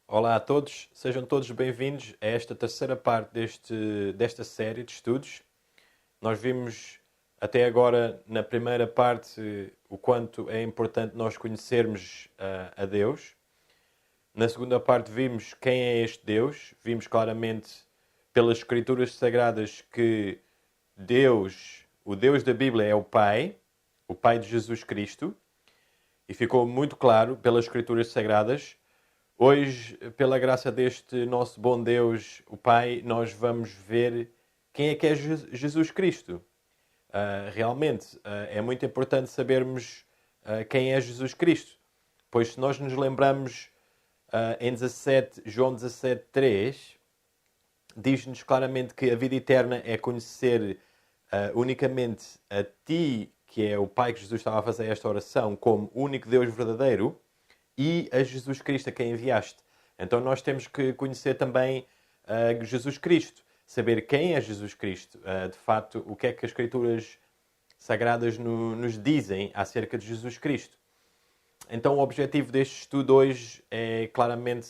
Olá a todos, sejam todos bem-vindos a esta terceira parte desta série de estudos. Nós vimos até agora, na primeira parte, o quanto é importante nós conhecermos a Deus. Na segunda parte vimos quem é este Deus. Vimos claramente pelas Escrituras Sagradas que Deus, o Deus da Bíblia é o Pai de Jesus Cristo. E ficou muito claro pelas Escrituras Sagradas. Hoje, pela graça deste nosso bom Deus, o Pai, nós vamos ver quem é Jesus Cristo. Realmente, é muito importante sabermos quem é Jesus Cristo. Pois se nós nos lembramos em João 17:3, diz-nos claramente que a vida eterna é conhecer unicamente a Ti, que é o Pai que Jesus estava a fazer esta oração, como único Deus verdadeiro, e a Jesus Cristo a quem enviaste. Então nós temos que conhecer também Jesus Cristo, saber quem é Jesus Cristo, de facto, o que é que as Escrituras Sagradas nos dizem acerca de Jesus Cristo. Então o objetivo deste estudo hoje é claramente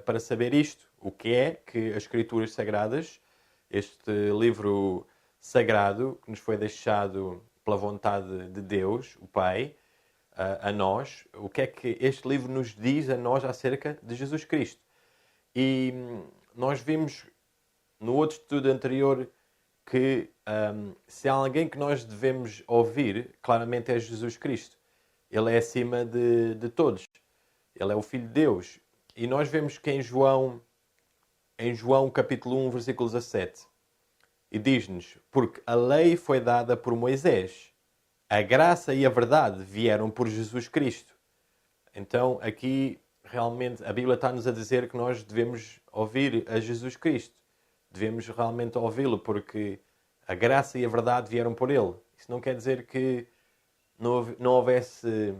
para saber isto, o que é que as Escrituras Sagradas, este livro sagrado que nos foi deixado pela vontade de Deus, o Pai, a nós, o que é que este livro nos diz a nós acerca de Jesus Cristo. E nós vimos no outro estudo anterior que se há alguém que nós devemos ouvir, claramente é Jesus Cristo. Ele é acima de todos. Ele é o Filho de Deus. E nós vemos que em João capítulo 1, versículo 17, e diz-nos: porque a lei foi dada por Moisés, a graça e a verdade vieram por Jesus Cristo. Então, aqui, realmente, a Bíblia está-nos a dizer que nós devemos ouvir a Jesus Cristo. Devemos realmente ouvi-lo, porque a graça e a verdade vieram por ele. Isso não quer dizer que não houvesse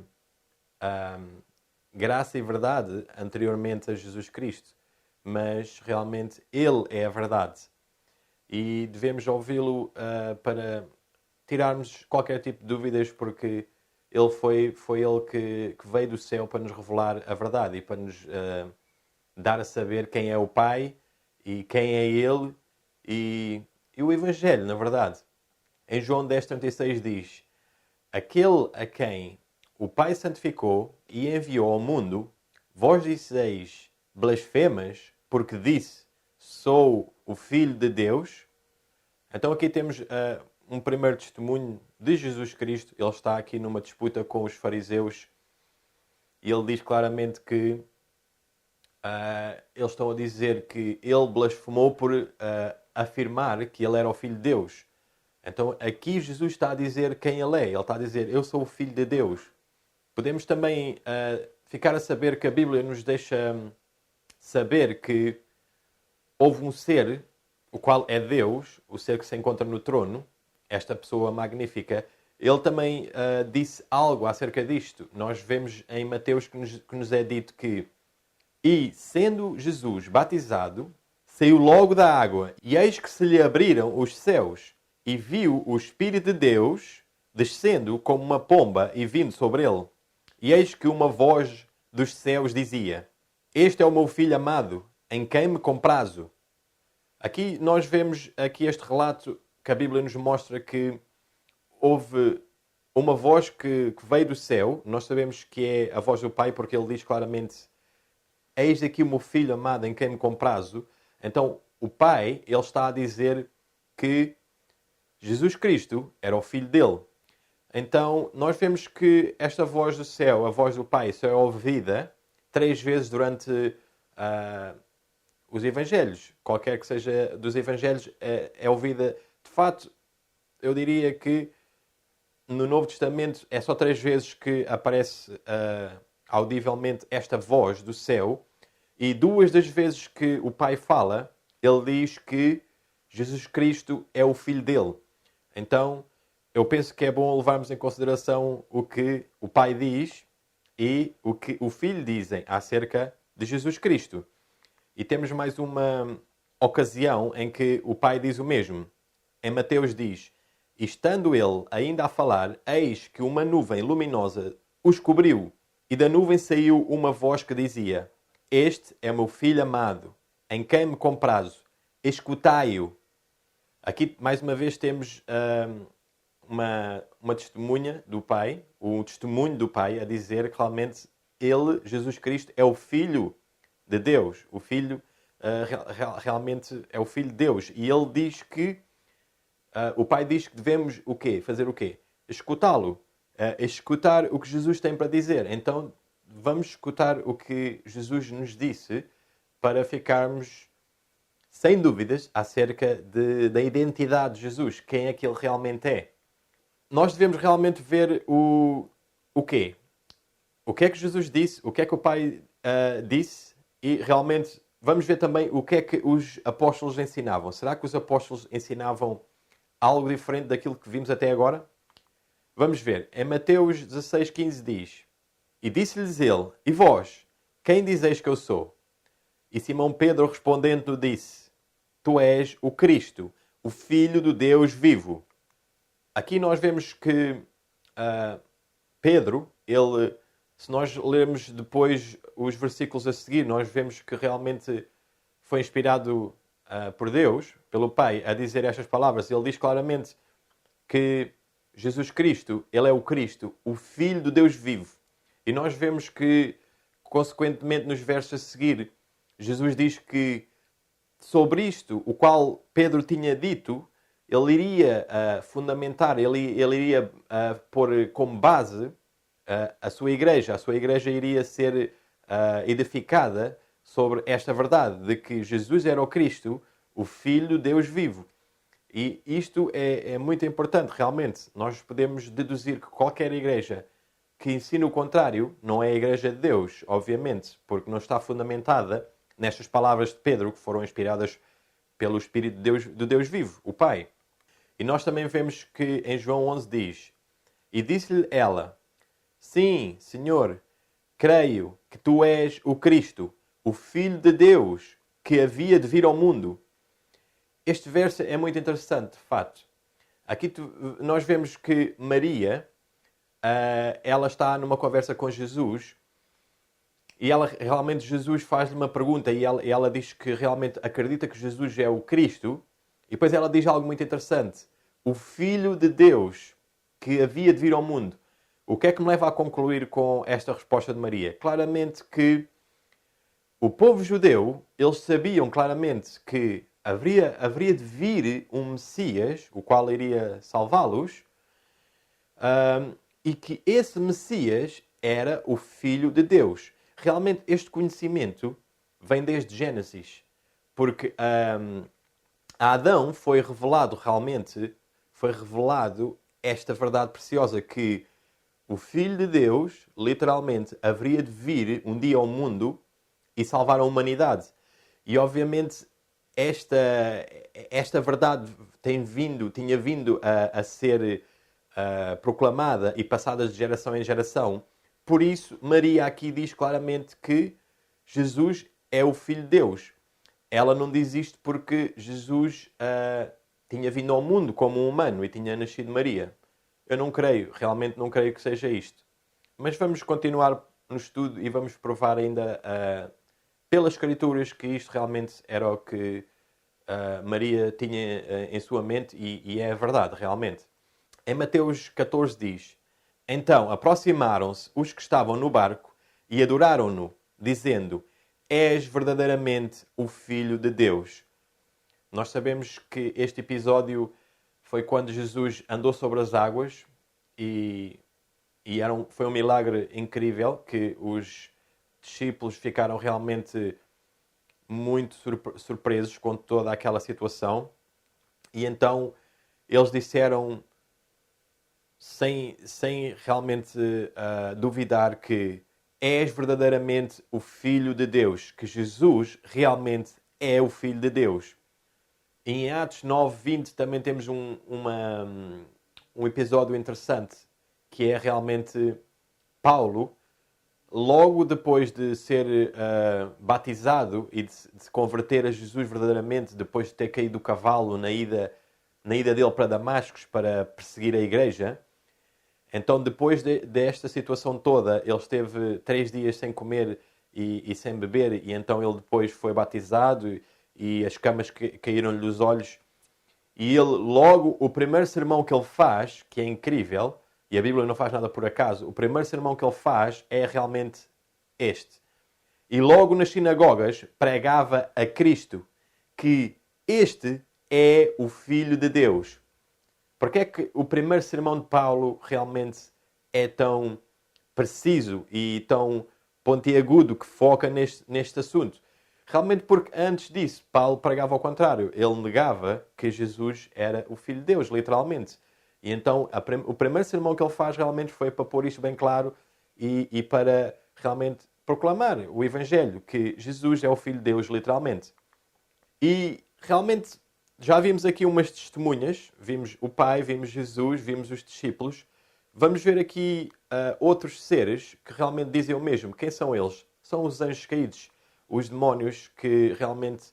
graça e verdade anteriormente a Jesus Cristo. Mas, realmente, ele é a verdade. E devemos ouvi-lo para tirarmos qualquer tipo de dúvidas, porque ele foi ele que veio do céu para nos revelar a verdade e para nos dar a saber quem é o Pai e quem é Ele e o Evangelho, na verdade. Em João 10:36 diz: aquele a quem o Pai santificou e enviou ao mundo, vós disseis blasfemas, porque disse, sou o Filho de Deus. Então aqui temos um primeiro testemunho de Jesus Cristo. Ele está aqui numa disputa com os fariseus e ele diz claramente que eles estão a dizer que ele blasfemou por afirmar que ele era o Filho de Deus. Então aqui Jesus está a dizer quem ele é. Ele está a dizer, eu sou o Filho de Deus. Podemos também ficar a saber que a Bíblia nos deixa saber que houve um ser, o qual é Deus, o ser que se encontra no trono, esta pessoa magnífica. Ele também disse algo acerca disto. Nós vemos em Mateus que nos é dito que, e sendo Jesus batizado, saiu logo da água, e eis que se lhe abriram os céus, e viu o Espírito de Deus descendo como uma pomba e vindo sobre ele. E eis que uma voz dos céus dizia: este é o meu Filho amado, em quem me comprazo. Aqui nós vemos este relato que a Bíblia nos mostra que houve uma voz que veio do céu. Nós sabemos que é a voz do Pai, porque ele diz claramente: eis aqui o meu Filho amado em quem me comprazo. Então o Pai, ele está a dizer que Jesus Cristo era o Filho dele. Então nós vemos que esta voz do céu, a voz do Pai, só é ouvida 3 vezes durante os Evangelhos. Qualquer que seja dos Evangelhos é ouvida. De fato, eu diria que no Novo Testamento é só 3 vezes que aparece audivelmente esta voz do céu, e 2 das vezes que o Pai fala, ele diz que Jesus Cristo é o Filho dele. Então, eu penso que é bom levarmos em consideração o que o Pai diz e o que o Filho dizem acerca de Jesus Cristo. E temos mais uma ocasião em que o Pai diz o mesmo. Em Mateus diz: e estando ele ainda a falar, eis que uma nuvem luminosa os cobriu, e da nuvem saiu uma voz que dizia: Este é o meu filho amado, em quem me comprazo. Escutai-o. Aqui, mais uma vez, temos uma testemunha do Pai, o testemunho do Pai, a dizer que realmente ele, Jesus Cristo, é o Filho de Deus. O Filho realmente é o Filho de Deus. E ele diz que, o Pai diz que devemos o quê? Fazer o quê? Escutá-lo. Escutar o que Jesus tem para dizer. Então, vamos escutar o que Jesus nos disse para ficarmos sem dúvidas acerca da identidade de Jesus. Quem é que ele realmente é. Nós devemos realmente ver o quê? O que é que Jesus disse? O que é que o Pai disse? E realmente vamos ver também o que é que os apóstolos ensinavam. Será que os apóstolos ensinavam algo diferente daquilo que vimos até agora? Vamos ver. Em Mateus 16:15 diz: E disse-lhes ele: E vós, quem dizeis que eu sou? E Simão Pedro respondendo disse: Tu és o Cristo, o Filho do Deus vivo. Aqui nós vemos que Pedro, ele, se nós lermos depois os versículos a seguir, nós vemos que realmente foi inspirado por Deus, pelo Pai, a dizer estas palavras. Ele diz claramente que Jesus Cristo, ele é o Cristo, o Filho do Deus vivo. E nós vemos que, consequentemente, nos versos a seguir, Jesus diz que sobre isto, o qual Pedro tinha dito, ele iria fundamentar, ele iria pôr como base a sua igreja. A sua igreja iria ser edificada sobre esta verdade, de que Jesus era o Cristo, o Filho de Deus vivo. E isto é muito importante, realmente. Nós podemos deduzir que qualquer igreja que ensine o contrário não é a igreja de Deus, obviamente, porque não está fundamentada nestas palavras de Pedro, que foram inspiradas pelo Espírito de Deus, do Deus vivo, o Pai. E nós também vemos que em João 11 diz: E disse-lhe ela: Sim, Senhor, creio que tu és o Cristo, o Filho de Deus, que havia de vir ao mundo. Este verso é muito interessante, de fato. Aqui nós vemos que Maria, ela está numa conversa com Jesus e Jesus faz-lhe uma pergunta e ela diz que realmente acredita que Jesus é o Cristo. E depois ela diz algo muito interessante. O Filho de Deus que havia de vir ao mundo. O que é que me leva a concluir com esta resposta de Maria? Claramente que o povo judeu, eles sabiam claramente que haveria de vir um Messias, o qual iria salvá-los, e que esse Messias era o Filho de Deus. Realmente este conhecimento vem desde Gênesis, porque a Adão foi revelado esta verdade preciosa, que o Filho de Deus, literalmente, haveria de vir um dia ao mundo e salvar a humanidade. E obviamente esta verdade tinha vindo a ser proclamada e passada de geração em geração. Por isso, Maria aqui diz claramente que Jesus é o Filho de Deus. Ela não diz isto porque Jesus tinha vindo ao mundo como um humano e tinha nascido Maria. Eu não creio, realmente não creio que seja isto. Mas vamos continuar no estudo e vamos provar ainda pelas Escrituras que isto realmente era o que Maria tinha em sua mente e é a verdade, realmente. Em Mateus 14 diz: Então aproximaram-se os que estavam no barco e adoraram-no, dizendo: És verdadeiramente o Filho de Deus. Nós sabemos que este episódio foi quando Jesus andou sobre as águas e foi um milagre incrível que os discípulos ficaram realmente muito surpresos com toda aquela situação. E então eles disseram, sem realmente duvidar, que és verdadeiramente o Filho de Deus, que Jesus realmente é o Filho de Deus. Em Atos 9:20 também temos um episódio interessante, que é realmente Paulo, logo depois de ser batizado e de se converter a Jesus verdadeiramente, depois de ter caído do cavalo na ida dele para Damasco para perseguir a igreja. Então, depois desta situação toda, ele esteve 3 dias sem comer e sem beber, e então ele depois foi batizado e as escamas caíram-lhe dos olhos. E ele, logo, o primeiro sermão que ele faz, que é incrível, e a Bíblia não faz nada por acaso, o primeiro sermão que ele faz é realmente este. E logo nas sinagogas pregava a Cristo, que este é o Filho de Deus. Porque é que o primeiro sermão de Paulo realmente é tão preciso e tão pontiagudo, que foca neste assunto? Realmente porque antes disso, Paulo pregava ao contrário. Ele negava que Jesus era o Filho de Deus, literalmente. E então o primeiro sermão que ele faz realmente foi para pôr isto bem claro e para realmente proclamar o Evangelho, que Jesus é o Filho de Deus, literalmente. E realmente já vimos aqui umas testemunhas. Vimos o Pai, vimos Jesus, vimos os discípulos. Vamos ver aqui outros seres que realmente dizem o mesmo. Quem são eles? São os anjos caídos. Os demónios que realmente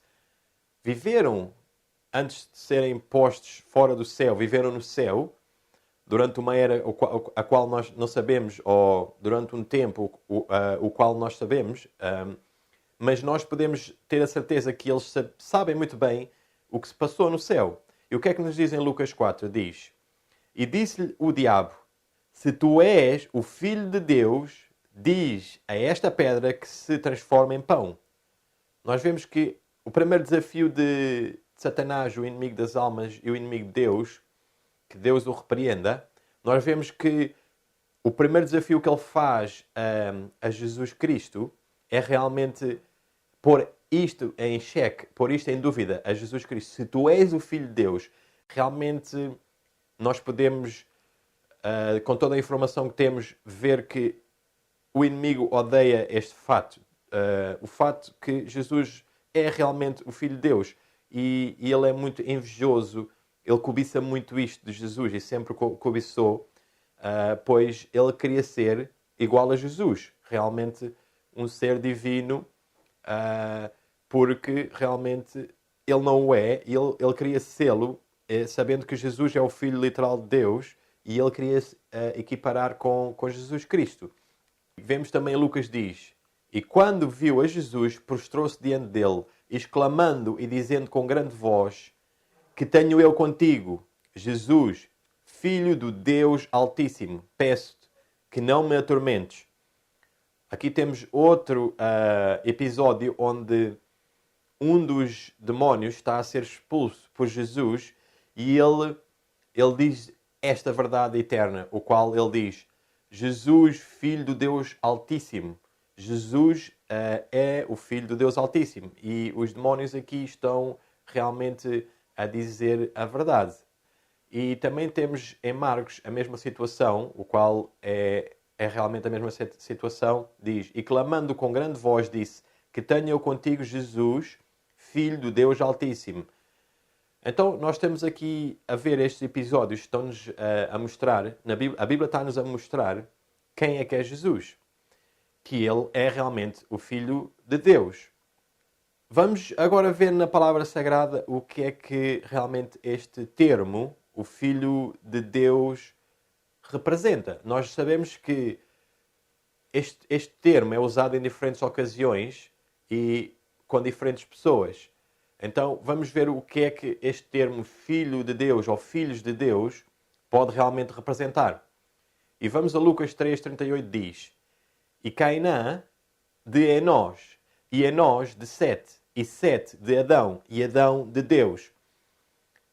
viveram antes de serem postos fora do céu, viveram no céu durante uma era a qual nós não sabemos, ou durante um tempo o qual nós sabemos, mas nós podemos ter a certeza que eles sabem muito bem o que se passou no céu. E o que é que nos diz em Lucas 4? Diz: E disse-lhe o diabo: Se tu és o Filho de Deus, diz a esta pedra que se transforma em pão. Nós vemos que o primeiro desafio de Satanás, o inimigo das almas e o inimigo de Deus, que Deus o repreenda, nós vemos que o primeiro desafio que ele faz a Jesus Cristo é realmente pôr isto em xeque, pôr isto em dúvida a Jesus Cristo. Se tu és o Filho de Deus, realmente nós podemos, com toda a informação que temos, ver que o inimigo odeia este fato. O fato que Jesus é realmente o Filho de Deus. E ele é muito invejoso, ele cobiça muito isto de Jesus e sempre cobiçou, pois ele queria ser igual a Jesus. Realmente um ser divino, porque realmente ele não o é. Ele queria sê-lo, sabendo que Jesus é o Filho literal de Deus, e ele queria equiparar com Jesus Cristo. Vemos também Lucas diz: E quando viu a Jesus, prostrou-se diante dele, exclamando e dizendo com grande voz: Que tenho eu contigo, Jesus, Filho do Deus Altíssimo, peço-te que não me atormentes. Aqui temos outro episódio onde um dos demónios está a ser expulso por Jesus e ele diz esta verdade eterna, o qual ele diz: Jesus, Filho do Deus Altíssimo. Jesus é o Filho do Deus Altíssimo. E os demónios aqui estão realmente a dizer a verdade. E também temos em Marcos a mesma situação, o qual é realmente a mesma situação. Diz: E clamando com grande voz disse: Que tenho eu contigo, Jesus, Filho do Deus Altíssimo. Então, nós temos aqui a ver estes episódios, estão-nos a mostrar, a Bíblia está-nos a mostrar quem é que é Jesus. Que ele é realmente o Filho de Deus. Vamos agora ver na Palavra Sagrada o que é que realmente este termo, o Filho de Deus, representa. Nós sabemos que este termo é usado em diferentes ocasiões e com diferentes pessoas. Então, vamos ver o que é que este termo Filho de Deus ou Filhos de Deus pode realmente representar. E vamos a Lucas 3,38, diz: E Cainã de Enós, e Enós de Sete, e Sete de Adão, e Adão de Deus.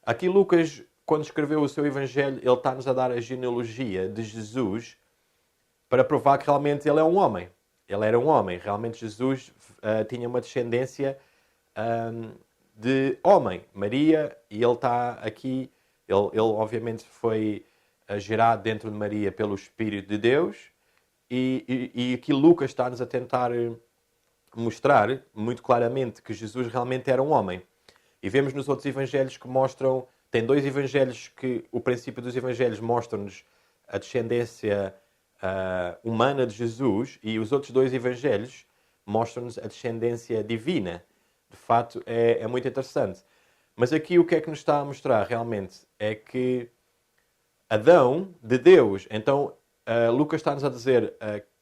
Aqui Lucas, quando escreveu o seu Evangelho, ele está-nos a dar a genealogia de Jesus para provar que realmente ele é um homem. Ele era um homem. Realmente Jesus tinha uma descendência de homem. Maria, e ele está aqui, ele obviamente foi gerado dentro de Maria pelo Espírito de Deus, e aqui Lucas está-nos a tentar mostrar muito claramente que Jesus realmente era um homem. E vemos nos outros evangelhos que mostram, tem dois evangelhos que o princípio dos evangelhos mostra-nos a descendência humana de Jesus, e os outros dois evangelhos mostram-nos a descendência divina. De fato, é muito interessante. Mas aqui o que é que nos está a mostrar realmente é que Adão, de Deus, então Lucas está-nos a dizer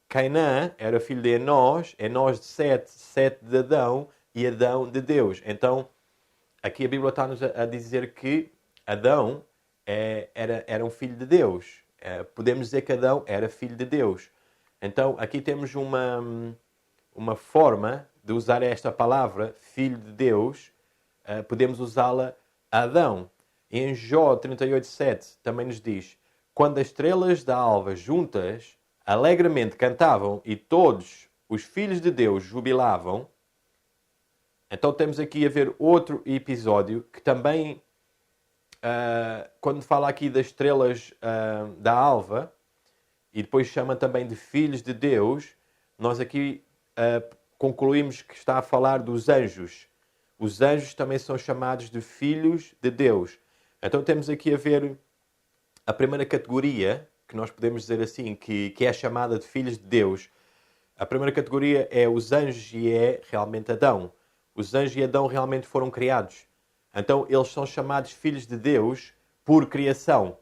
Cainã era filho de Enós de Sete, Sete de Adão e Adão de Deus. Então, aqui a Bíblia está-nos a dizer que Adão era um filho de Deus. Podemos dizer que Adão era filho de Deus. Então, aqui temos uma forma de usar esta palavra, filho de Deus, podemos usá-la a Adão. E em Jó 38:7 também nos diz: quando as estrelas da alva juntas alegremente cantavam e todos os filhos de Deus jubilavam. Então temos aqui a ver outro episódio que também, quando fala aqui das estrelas da alva, e depois chama também de filhos de Deus, nós aqui concluímos que está a falar dos anjos. Os anjos também são chamados de filhos de Deus. Então temos aqui a ver a primeira categoria, que nós podemos dizer assim, que é chamada de filhos de Deus. A primeira categoria é os anjos e é realmente Adão. Os anjos e Adão realmente foram criados. Então eles são chamados filhos de Deus por criação.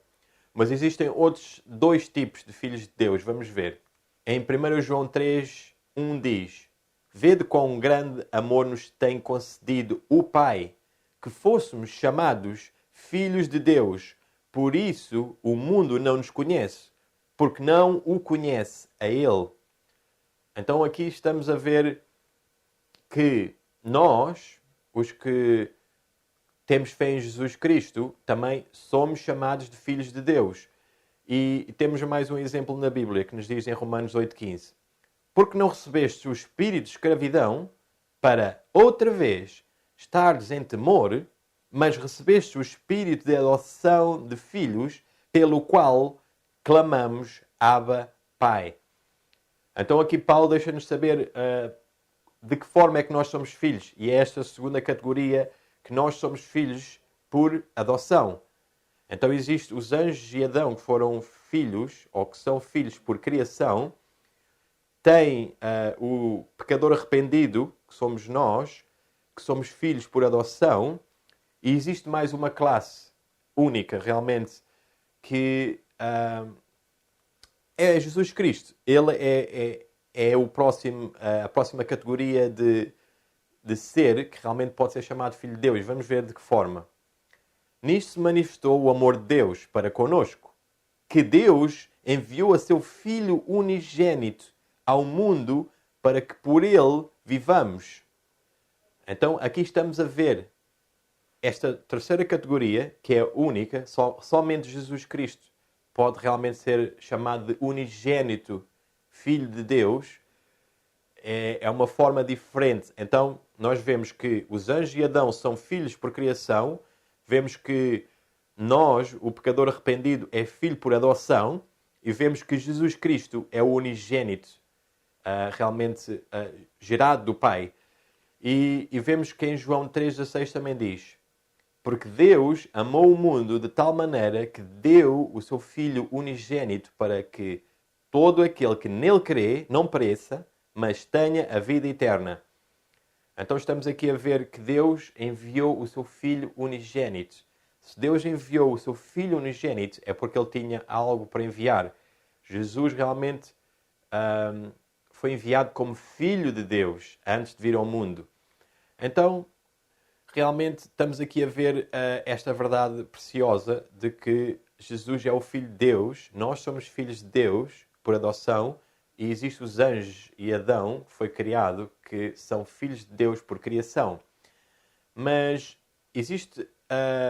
Mas existem outros dois tipos de filhos de Deus. Vamos ver. Em 1 João 3:1 diz: vede quão grande amor nos tem concedido o Pai, que fôssemos chamados filhos de Deus. Por isso o mundo não nos conhece, porque não o conhece a Ele. Então aqui estamos a ver que nós, os que temos fé em Jesus Cristo, também somos chamados de filhos de Deus. E temos mais um exemplo na Bíblia que nos diz em Romanos 8:15: porque não recebestes o espírito de escravidão para outra vez estardes em temor, mas recebeste o espírito de adoção de filhos, pelo qual clamamos Abba, Pai. Então aqui Paulo deixa-nos saber de que forma é que nós somos filhos. E é esta segunda categoria, que nós somos filhos por adoção. Então existem os anjos e Adão que foram filhos, ou que são filhos por criação. Tem o pecador arrependido, que somos nós, que somos filhos por adoção. E existe mais uma classe única, realmente, que é Jesus Cristo. Ele é a próxima categoria de ser que realmente pode ser chamado Filho de Deus. Vamos ver de que forma. Nisto se manifestou o amor de Deus para conosco, que Deus enviou a seu Filho unigênito ao mundo para que por ele vivamos. Então aqui estamos a ver esta terceira categoria, que é única, somente Jesus Cristo pode realmente ser chamado de unigênito Filho de Deus. É uma forma diferente. Então nós vemos que os anjos e Adão são filhos por criação, vemos que nós, o pecador arrependido, é filho por adoção, e vemos que Jesus Cristo é o unigênito, realmente gerado do Pai. E vemos que em João 3,16 também diz: porque Deus amou o mundo de tal maneira que deu o seu Filho unigênito para que todo aquele que nele crê não pereça, mas tenha a vida eterna. Então estamos aqui a ver que Deus enviou o seu Filho unigênito. Se Deus enviou o seu Filho unigênito, é porque ele tinha algo para enviar. Jesus realmente foi enviado como Filho de Deus antes de vir ao mundo. Então, realmente estamos aqui a ver esta verdade preciosa de que Jesus é o Filho de Deus, nós somos filhos de Deus por adoção, e existem os anjos e Adão, que foi criado, que são filhos de Deus por criação. Mas existem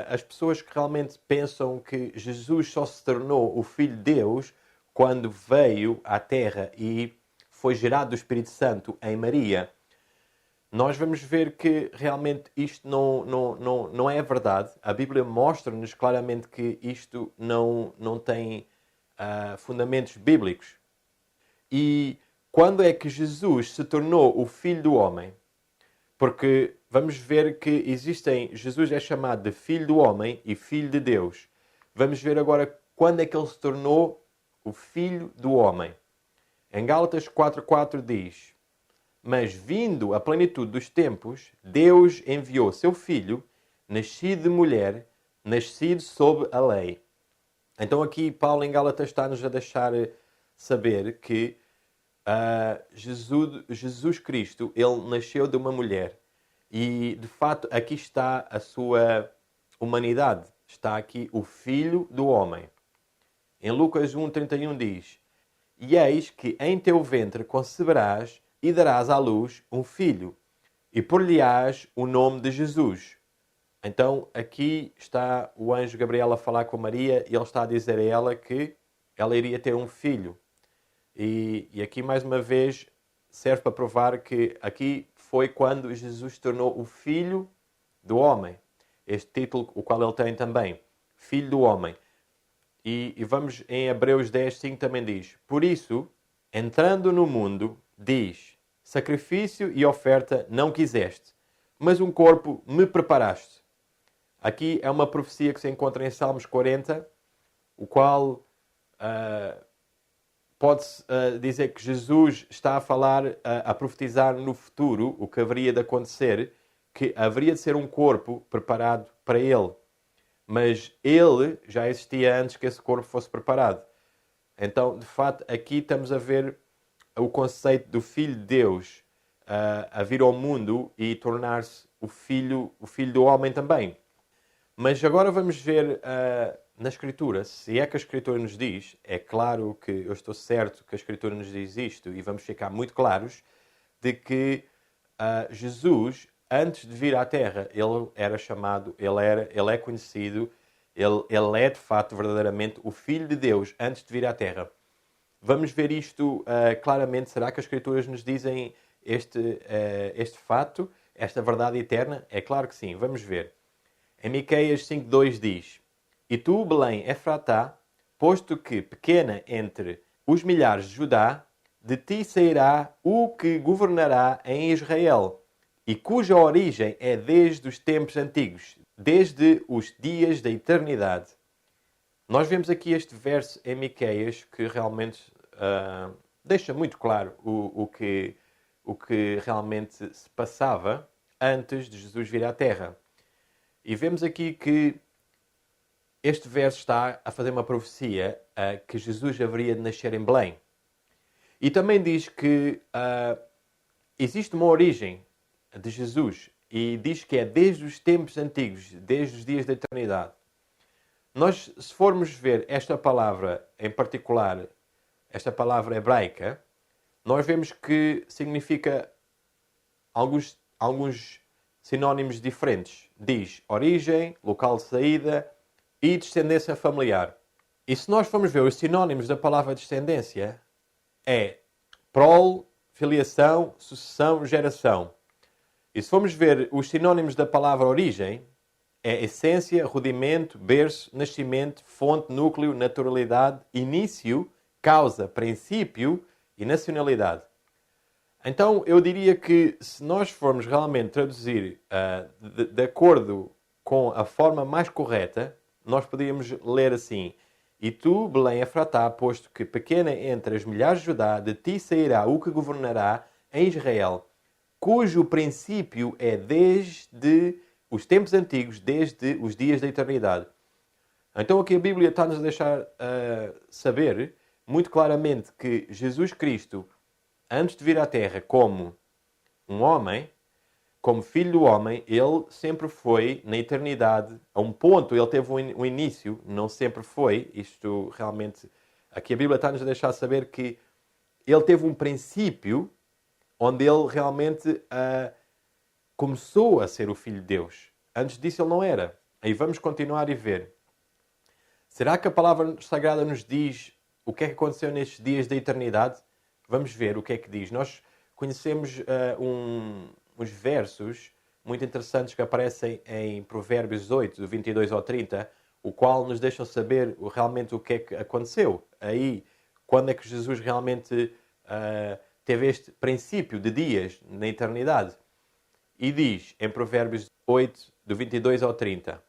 as pessoas que realmente pensam que Jesus só se tornou o Filho de Deus quando veio à Terra e foi gerado do Espírito Santo em Maria. Nós vamos ver que realmente isto não é verdade. A Bíblia mostra-nos claramente que isto não tem fundamentos bíblicos. E quando é que Jesus se tornou o Filho do Homem? Porque vamos ver que Jesus é chamado de Filho do Homem e Filho de Deus. Vamos ver agora quando é que ele se tornou o Filho do Homem. Em Gálatas 4:4 diz: mas vindo a plenitude dos tempos, Deus enviou seu Filho, nascido de mulher, nascido sob a lei. Então aqui Paulo em Gálatas está-nos a deixar saber que Jesus Cristo, ele nasceu de uma mulher. E, de fato, aqui está a sua humanidade. Está aqui o Filho do Homem. Em Lucas 1,31 diz: E eis que em teu ventre conceberás e darás à luz um filho, e por-lhe-ás o nome de Jesus. Então, aqui está o anjo Gabriel a falar com Maria e ele está a dizer a ela que ela iria ter um filho. E aqui, mais uma vez, serve para provar que aqui foi quando Jesus se tornou o Filho do Homem. Este título, o qual ele tem também. Filho do Homem. E vamos em Hebreus 10, 5 também diz: Por isso, entrando no mundo, diz: Sacrifício e oferta não quiseste, mas um corpo me preparaste. Aqui é uma profecia que se encontra em Salmos 40, o qual pode-se dizer que Jesus está a falar, a profetizar no futuro o que haveria de acontecer, que haveria de ser um corpo preparado para ele. Mas ele já existia antes que esse corpo fosse preparado. Então, de fato, aqui estamos a ver o conceito do Filho de Deus a vir ao mundo e tornar-se o filho do homem também. Mas agora vamos ver na Escritura, se é que a Escritura nos diz, é claro que eu estou certo que a Escritura nos diz isto, e vamos ficar muito claros, de que Jesus, antes de vir à Terra, ele era chamado, ele é conhecido, ele é de facto verdadeiramente o Filho de Deus antes de vir à Terra. Vamos ver isto claramente. Será que as Escrituras nos dizem este fato, esta verdade eterna? É claro que sim, vamos ver. Em Miqueias 5,2 diz: E tu, Belém Efratá, posto que pequena entre os milhares de Judá, de ti sairá o que governará em Israel, e cuja origem é desde os tempos antigos, desde os dias da eternidade. Nós vemos aqui este verso em Miqueias que realmente deixa muito claro o que realmente se passava antes de Jesus vir à Terra. E vemos aqui que este verso está a fazer uma profecia que Jesus haveria de nascer em Belém. E também diz que existe uma origem de Jesus e diz que é desde os tempos antigos, desde os dias da eternidade. Nós, se formos ver esta palavra em particular, esta palavra hebraica, nós vemos que significa alguns sinónimos diferentes. Diz origem, local de saída e descendência familiar. E se nós formos ver os sinónimos da palavra descendência, é prole, filiação, sucessão, geração. E se formos ver os sinónimos da palavra origem, é essência, rudimento, berço, nascimento, fonte, núcleo, naturalidade, início, causa, princípio e nacionalidade. Então, eu diria que se nós formos realmente traduzir de acordo com a forma mais correta, nós poderíamos ler assim: E tu, Belém Efratá, posto que pequena entre as milhares de Judá, de ti sairá o que governará em Israel, cujo princípio é desde os tempos antigos, desde os dias da eternidade. Então aqui a Bíblia está-nos a deixar saber muito claramente que Jesus Cristo, antes de vir à Terra como um homem, como filho do homem, ele sempre foi na eternidade. A um ponto ele teve um início, não sempre foi. Isto realmente, aqui a Bíblia está-nos a deixar saber que ele teve um princípio onde ele realmente começou a ser o Filho de Deus. Antes disso ele não era. Aí vamos continuar e ver. Será que a palavra sagrada nos diz o que é que aconteceu nestes dias da eternidade? Vamos ver o que é que diz. Nós conhecemos uns versos muito interessantes que aparecem em Provérbios 8, do 22 ao 30, o qual nos deixam saber realmente o que é que aconteceu. Aí, quando é que Jesus realmente teve este princípio de dias na eternidade. E diz, em Provérbios 8, do 22 ao 30,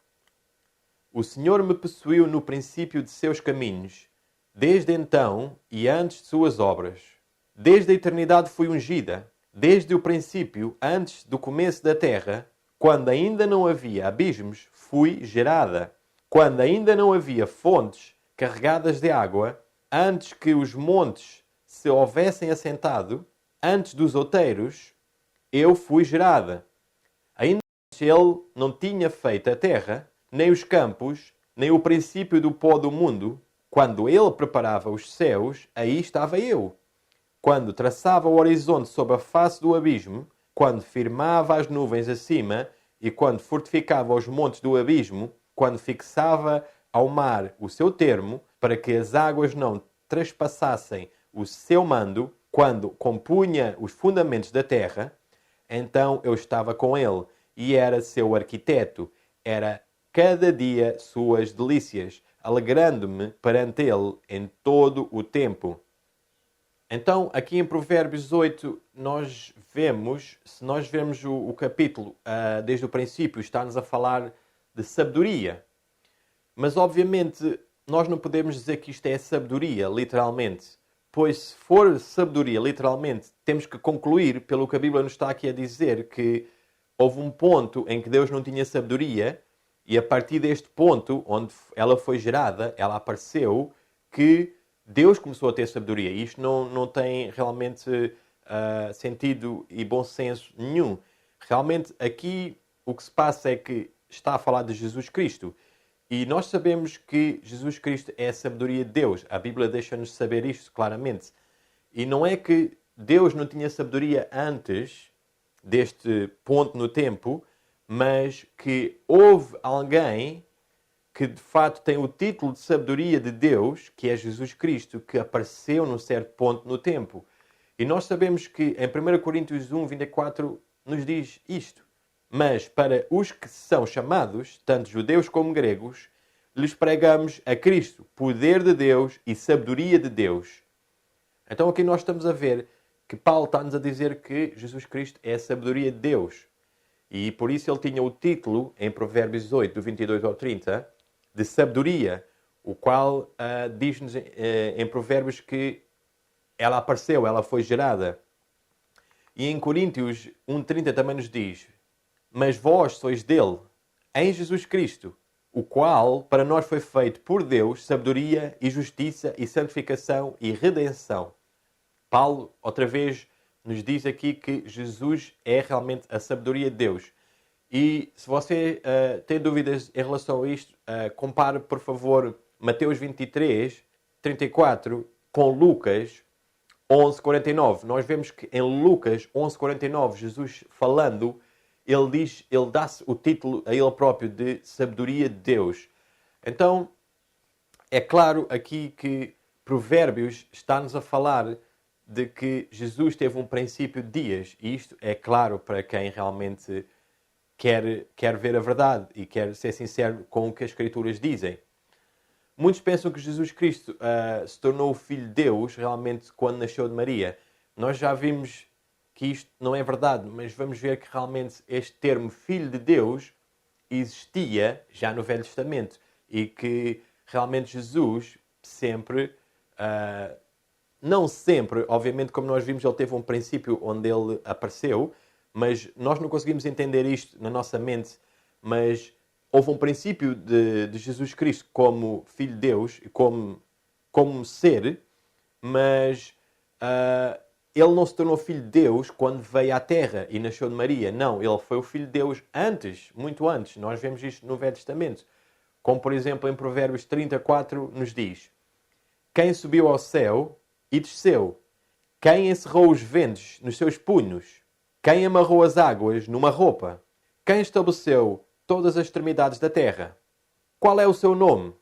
O Senhor me possuiu no princípio de seus caminhos, desde então e antes de suas obras. Desde a eternidade fui ungida, desde o princípio, antes do começo da terra, quando ainda não havia abismos, fui gerada. Quando ainda não havia fontes carregadas de água, antes que os montes se houvessem assentado antes dos outeiros, eu fui gerada. Ainda antes ele não tinha feito a terra, nem os campos, nem o princípio do pó do mundo. Quando ele preparava os céus, aí estava eu. Quando traçava o horizonte sob a face do abismo, quando firmava as nuvens acima e quando fortificava os montes do abismo, quando fixava ao mar o seu termo, para que as águas não trespassassem o seu mando, quando compunha os fundamentos da terra, então eu estava com ele e era seu arquiteto. Era cada dia suas delícias, alegrando-me perante ele em todo o tempo. Então, aqui em Provérbios 8, nós vemos, se nós vemos o capítulo desde o princípio, está-nos a falar de sabedoria. Mas, obviamente, nós não podemos dizer que isto é sabedoria, literalmente. Pois, se for sabedoria, literalmente, temos que concluir, pelo que a Bíblia nos está aqui a dizer, que houve um ponto em que Deus não tinha sabedoria, e a partir deste ponto, onde ela foi gerada, ela apareceu, que Deus começou a ter sabedoria. E isto não tem realmente sentido e bom senso nenhum. Realmente, aqui, o que se passa é que está a falar de Jesus Cristo. E nós sabemos que Jesus Cristo é a sabedoria de Deus. A Bíblia deixa-nos saber isto claramente. E não é que Deus não tinha sabedoria antes deste ponto no tempo, mas que houve alguém que de fato tem o título de sabedoria de Deus, que é Jesus Cristo, que apareceu num certo ponto no tempo. E nós sabemos que em 1 Coríntios 1, 24, nos diz isto. Mas para os que são chamados, tanto judeus como gregos, lhes pregamos a Cristo, poder de Deus e sabedoria de Deus. Então aqui nós estamos a ver que Paulo está-nos a dizer que Jesus Cristo é a sabedoria de Deus. E por isso ele tinha o título, em Provérbios 8, do 22 ao 30, de sabedoria, o qual diz-nos em Provérbios que ela apareceu, ela foi gerada. E em Coríntios 1,30 também nos diz: mas vós sois dele, em Jesus Cristo, o qual para nós foi feito por Deus sabedoria e justiça e santificação e redenção. Paulo, outra vez, nos diz aqui que Jesus é realmente a sabedoria de Deus. E se você tem dúvidas em relação a isto, compare, por favor, Mateus 23, 34 com Lucas 11, 49. Nós vemos que em Lucas 11, 49, Jesus falando, ele dá-se o título a ele próprio de sabedoria de Deus. Então, é claro aqui que Provérbios está-nos a falar de que Jesus teve um princípio de dias. E isto é claro para quem realmente quer ver a verdade e quer ser sincero com o que as Escrituras dizem. Muitos pensam que Jesus Cristo se tornou o Filho de Deus realmente quando nasceu de Maria. Nós já vimos que isto não é verdade, mas vamos ver que realmente este termo Filho de Deus existia já no Velho Testamento e que realmente Jesus sempre, não sempre, obviamente como nós vimos, ele teve um princípio onde ele apareceu, mas nós não conseguimos entender isto na nossa mente, mas houve um princípio de Jesus Cristo como Filho de Deus, como ser, mas ele não se tornou Filho de Deus quando veio à Terra e nasceu de Maria. Não, ele foi o Filho de Deus antes, muito antes. Nós vemos isto no Velho Testamento. Como, por exemplo, em Provérbios 34 nos diz: quem subiu ao céu e desceu? Quem encerrou os ventos nos seus punhos? Quem amarrou as águas numa roupa? Quem estabeleceu todas as extremidades da terra? Qual é o seu nome?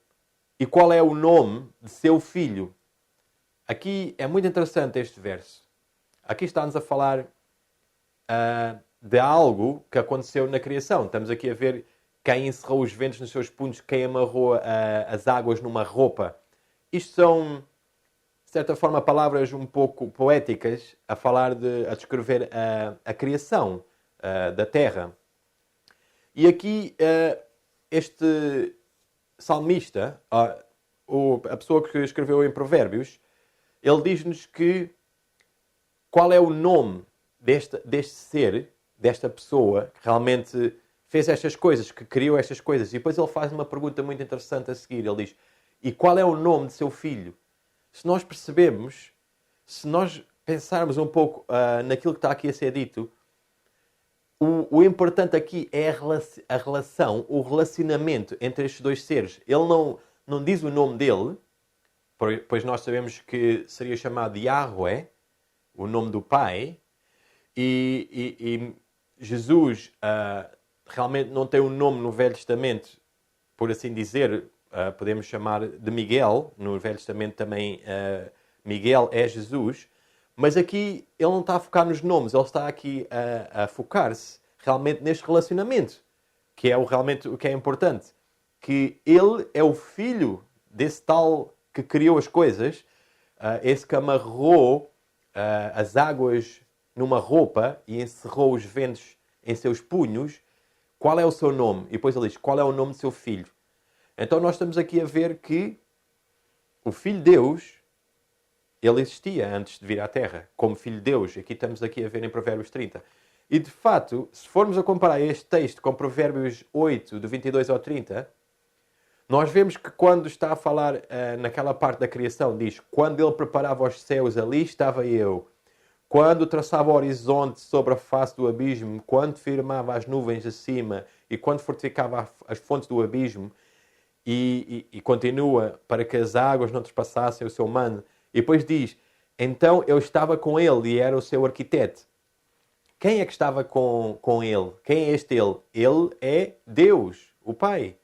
E qual é o nome de seu filho? Aqui é muito interessante este verso. Aqui está-nos a falar de algo que aconteceu na criação. Estamos aqui a ver quem encerrou os ventos nos seus punhos, quem amarrou as águas numa roupa. Isto são, de certa forma, palavras um pouco poéticas a descrever a criação da terra. E aqui este salmista, a pessoa que escreveu em Provérbios, ele diz-nos que qual é o nome deste ser, desta pessoa que realmente fez estas coisas, que criou estas coisas. E depois ele faz uma pergunta muito interessante a seguir. Ele diz: e qual é o nome de seu filho? Se nós percebemos, se nós pensarmos um pouco naquilo que está aqui a ser dito, o importante aqui é a relação, o relacionamento entre estes dois seres. Ele não diz o nome dele, pois nós sabemos que seria chamado Yahweh, o nome do Pai, e Jesus realmente não tem um nome no Velho Testamento, por assim dizer, podemos chamar de Miguel, no Velho Testamento também Miguel é Jesus, mas aqui ele não está a focar nos nomes, ele está aqui a focar-se realmente neste relacionamento, que é realmente o que é importante, que ele é o filho desse tal que criou as coisas, esse que amarrou as águas numa roupa e encerrou os ventos em seus punhos. Qual é o seu nome? E depois ele diz, qual é o nome do seu filho? Então nós estamos aqui a ver que o Filho de Deus, ele existia antes de vir à Terra, como Filho de Deus. Estamos aqui a ver em Provérbios 30. E de facto, se formos a comparar este texto com Provérbios 8, do 22 ao 30, nós vemos que quando está a falar naquela parte da criação, diz, quando ele preparava os céus, ali estava eu. Quando traçava o horizonte sobre a face do abismo, quando firmava as nuvens acima e quando fortificava as fontes do abismo, e continua para que as águas não trespassassem o seu mano. E depois diz, então eu estava com ele e era o seu arquiteto. Quem é que estava com ele? Quem é este ele? Ele é Deus, o Pai,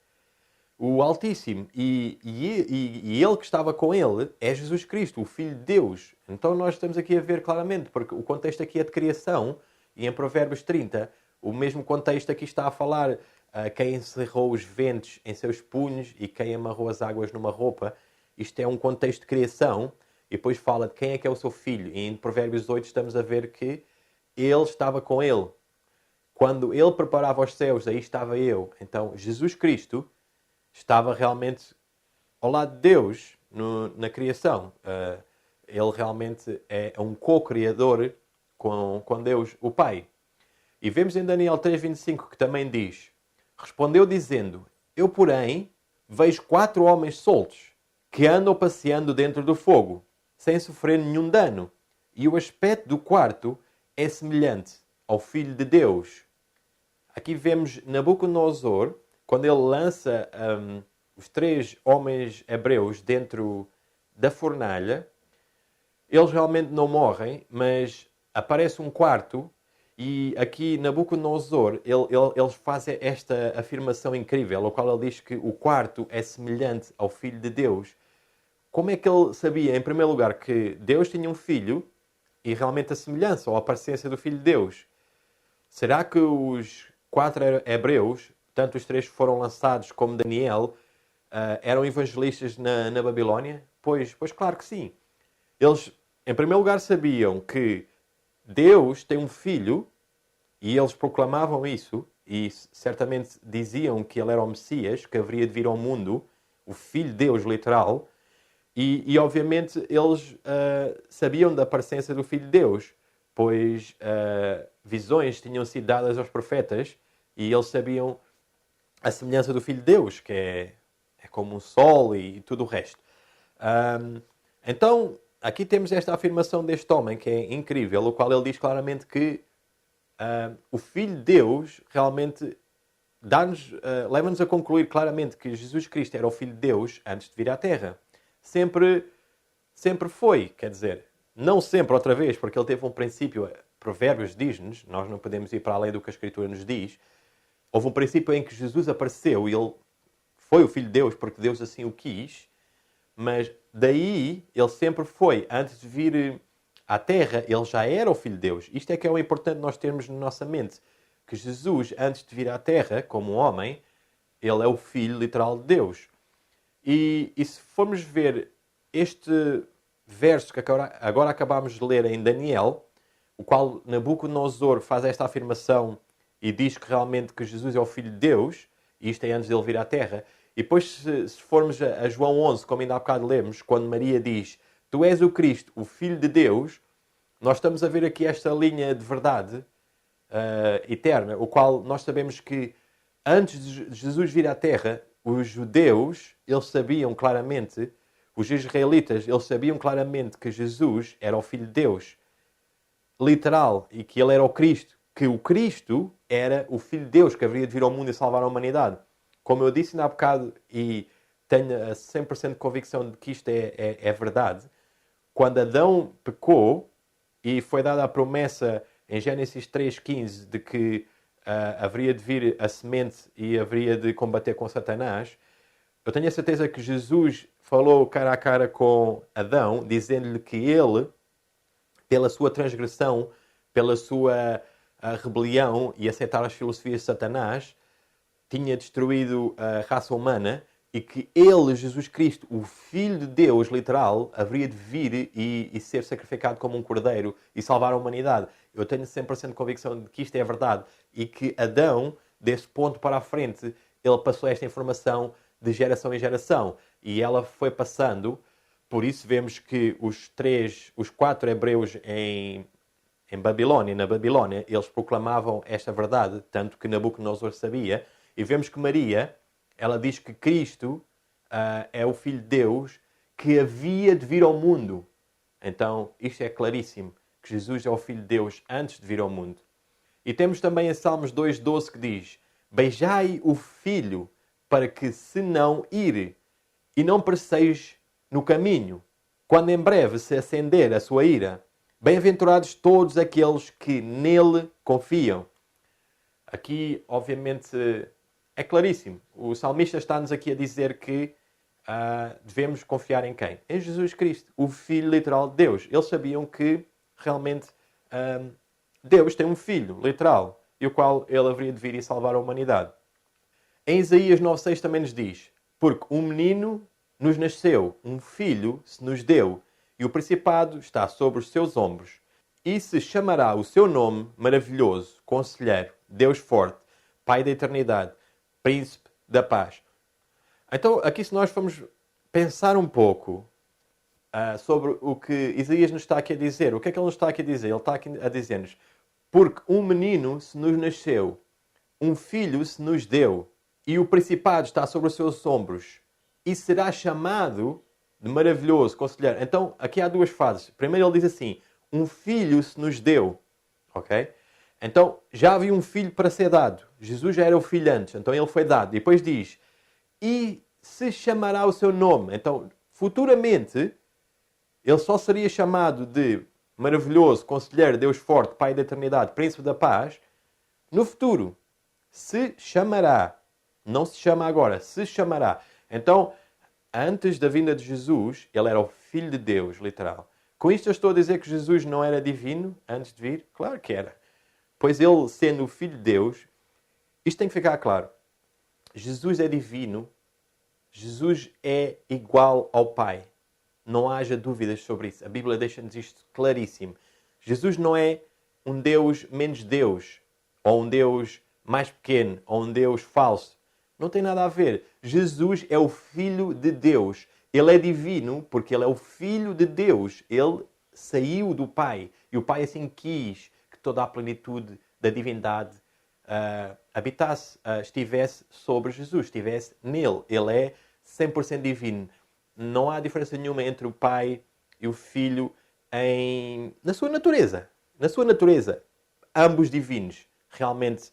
o Altíssimo. E ele que estava com ele é Jesus Cristo, o Filho de Deus. Então nós estamos aqui a ver claramente, porque o contexto aqui é de criação, e em Provérbios 30, o mesmo contexto aqui está a falar quem encerrou os ventos em seus punhos e quem amarrou as águas numa roupa. Isto é um contexto de criação, e depois fala de quem é que é o seu filho. E em Provérbios 8 estamos a ver que ele estava com ele. Quando ele preparava os céus, aí estava eu. Então Jesus Cristo estava realmente ao lado de Deus na criação. Ele realmente é um co-criador com Deus, o Pai. E vemos em Daniel 3,25 que também diz, respondeu dizendo, eu, porém, vejo 4 homens soltos que andam passeando dentro do fogo, sem sofrer nenhum dano. E o aspecto do quarto é semelhante ao Filho de Deus. Aqui vemos Nabucodonosor, quando ele lança os 3 homens hebreus dentro da fornalha, eles realmente não morrem, mas aparece um quarto, e aqui Nabucodonosor, ele faz esta afirmação incrível, ao qual ele diz que o quarto é semelhante ao Filho de Deus. Como é que ele sabia, em primeiro lugar, que Deus tinha um filho e realmente a semelhança ou a parecência do Filho de Deus? Será que os 4 hebreus, tanto os 3 que foram lançados como Daniel, eram evangelistas na Babilónia? Pois claro que sim. Eles, em primeiro lugar, sabiam que Deus tem um filho e eles proclamavam isso e certamente diziam que ele era o Messias, que haveria de vir ao mundo, o Filho de Deus, literal. E obviamente, eles sabiam da presença do Filho de Deus, pois visões tinham sido dadas aos profetas e eles sabiam a semelhança do Filho de Deus, que é como um sol e tudo o resto. Então, aqui temos esta afirmação deste homem, que é incrível, o qual ele diz claramente que o Filho de Deus realmente leva-nos a concluir claramente que Jesus Cristo era o Filho de Deus antes de vir à Terra. Sempre foi, quer dizer, não sempre outra vez, porque ele teve um princípio, Provérbios diz-nos, nós não podemos ir para além do que a Escritura nos diz, houve um princípio em que Jesus apareceu e ele foi o Filho de Deus porque Deus assim o quis, mas daí ele sempre foi, antes de vir à Terra, ele já era o Filho de Deus. Isto é que é o importante nós termos na nossa mente, que Jesus, antes de vir à Terra, como um homem, ele é o Filho literal de Deus. E se formos ver este verso que agora acabámos de ler em Daniel, o qual Nabucodonosor faz esta afirmação e diz que realmente que Jesus é o Filho de Deus, e isto é antes de ele vir à Terra. E depois, se formos a João 11, como ainda há bocado lemos, quando Maria diz, tu és o Cristo, o Filho de Deus, nós estamos a ver aqui esta linha de verdade eterna, o qual nós sabemos que antes de Jesus vir à Terra, os judeus, eles sabiam claramente Os israelitas, eles sabiam claramente que Jesus era o Filho de Deus, literal, e que ele era o Cristo. Que o Cristo era o Filho de Deus que haveria de vir ao mundo e salvar a humanidade. Como eu disse há bocado, e tenho a 100% de convicção de que isto é verdade, quando Adão pecou e foi dada a promessa em Gênesis 3,15 de que haveria de vir a semente e haveria de combater com Satanás, eu tenho a certeza que Jesus falou cara a cara com Adão, dizendo-lhe que ele, pela sua transgressão, pela sua rebelião e aceitar as filosofias de Satanás, tinha destruído a raça humana e que ele, Jesus Cristo, o Filho de Deus, literal, haveria de vir e ser sacrificado como um cordeiro e salvar a humanidade. Eu tenho 100% de convicção de que isto é verdade e que Adão, desse ponto para a frente, ele passou esta informação de geração em geração e ela foi passando. Por isso vemos que os 4 hebreus na Babilónia, eles proclamavam esta verdade, tanto que Nabucodonosor sabia. E vemos que Maria, ela diz que Cristo é o Filho de Deus que havia de vir ao mundo. Então, isto é claríssimo, que Jesus é o Filho de Deus antes de vir ao mundo. E temos também em Salmos 2,12 que diz: beijai o Filho para que se não ir e não pereceis no caminho, quando em breve se acender a sua ira. Bem-aventurados todos aqueles que nele confiam. Aqui, obviamente, é claríssimo. O salmista está-nos aqui a dizer que devemos confiar em quem? Em Jesus Cristo, o Filho literal de Deus. Eles sabiam que, realmente, Deus tem um Filho literal, e o qual ele haveria de vir e salvar a humanidade. Em Isaías 9,6 também nos diz: porque um menino nos nasceu, um filho se nos deu, e o principado está sobre os seus ombros. E se chamará o seu nome maravilhoso, Conselheiro, Deus forte, Pai da eternidade, Príncipe da paz. Então, aqui se nós formos pensar um pouco sobre o que Isaías nos está aqui a dizer, o que é que ele nos está aqui a dizer? Ele está aqui a dizer-nos: porque um menino se nos nasceu, um filho se nos deu, e o principado está sobre os seus ombros, e será chamado de maravilhoso, conselheiro. Então, aqui há 2 fases. Primeiro ele diz assim: um filho se nos deu. Ok? Então, já havia um filho para ser dado. Jesus já era o filho antes, então ele foi dado. E depois diz: e se chamará o seu nome. Então, futuramente, ele só seria chamado de maravilhoso, conselheiro, Deus forte, Pai da eternidade, Príncipe da paz. No futuro, se chamará. Não se chama agora, se chamará. Então, antes da vinda de Jesus, ele era o Filho de Deus, literal. Com isto eu estou a dizer que Jesus não era divino antes de vir? Claro que era. Pois ele, sendo o Filho de Deus, isto tem que ficar claro. Jesus é divino. Jesus é igual ao Pai. Não haja dúvidas sobre isso. A Bíblia deixa-nos isto claríssimo. Jesus não é um Deus menos Deus, ou um Deus mais pequeno, ou um Deus falso. Não tem nada a ver. Jesus é o Filho de Deus. Ele é divino porque ele é o Filho de Deus. Ele saiu do Pai. E o Pai assim quis que toda a plenitude da divindade habitasse, estivesse sobre Jesus, estivesse nele. Ele é 100% divino. Não há diferença nenhuma entre o Pai e o Filho na sua natureza. Na sua natureza, ambos divinos. Realmente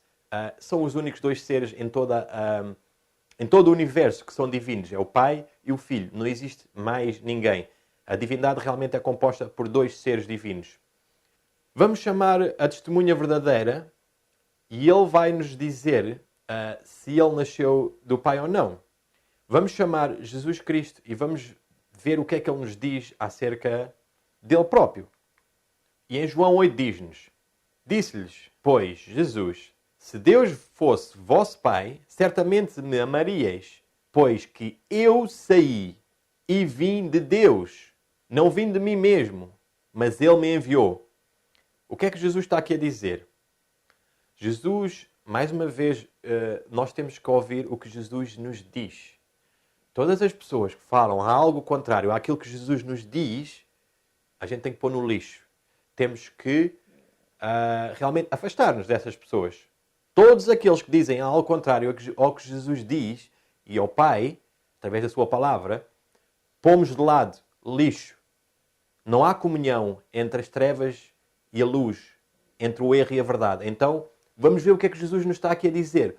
são os únicos 2 seres em todo o universo que são divinos. É o Pai e o Filho. Não existe mais ninguém. A divindade realmente é composta por 2 seres divinos. Vamos chamar a testemunha verdadeira e ele vai nos dizer se ele nasceu do Pai ou não. Vamos chamar Jesus Cristo e vamos ver o que é que ele nos diz acerca dele próprio. E em João 8 diz-nos: disse-lhes, pois, Jesus: se Deus fosse vosso Pai, certamente me amaríeis, pois que eu saí e vim de Deus. Não vim de mim mesmo, mas Ele me enviou. O que é que Jesus está aqui a dizer? Jesus, mais uma vez, nós temos que ouvir o que Jesus nos diz. Todas as pessoas que falam algo contrário àquilo que Jesus nos diz, a gente tem que pôr no lixo. Temos que realmente afastar-nos dessas pessoas. Todos aqueles que dizem algo contrário ao que Jesus diz e ao Pai, através da sua palavra, pomos de lado lixo. Não há comunhão entre as trevas e a luz, entre o erro e a verdade. Então, vamos ver o que é que Jesus nos está aqui a dizer.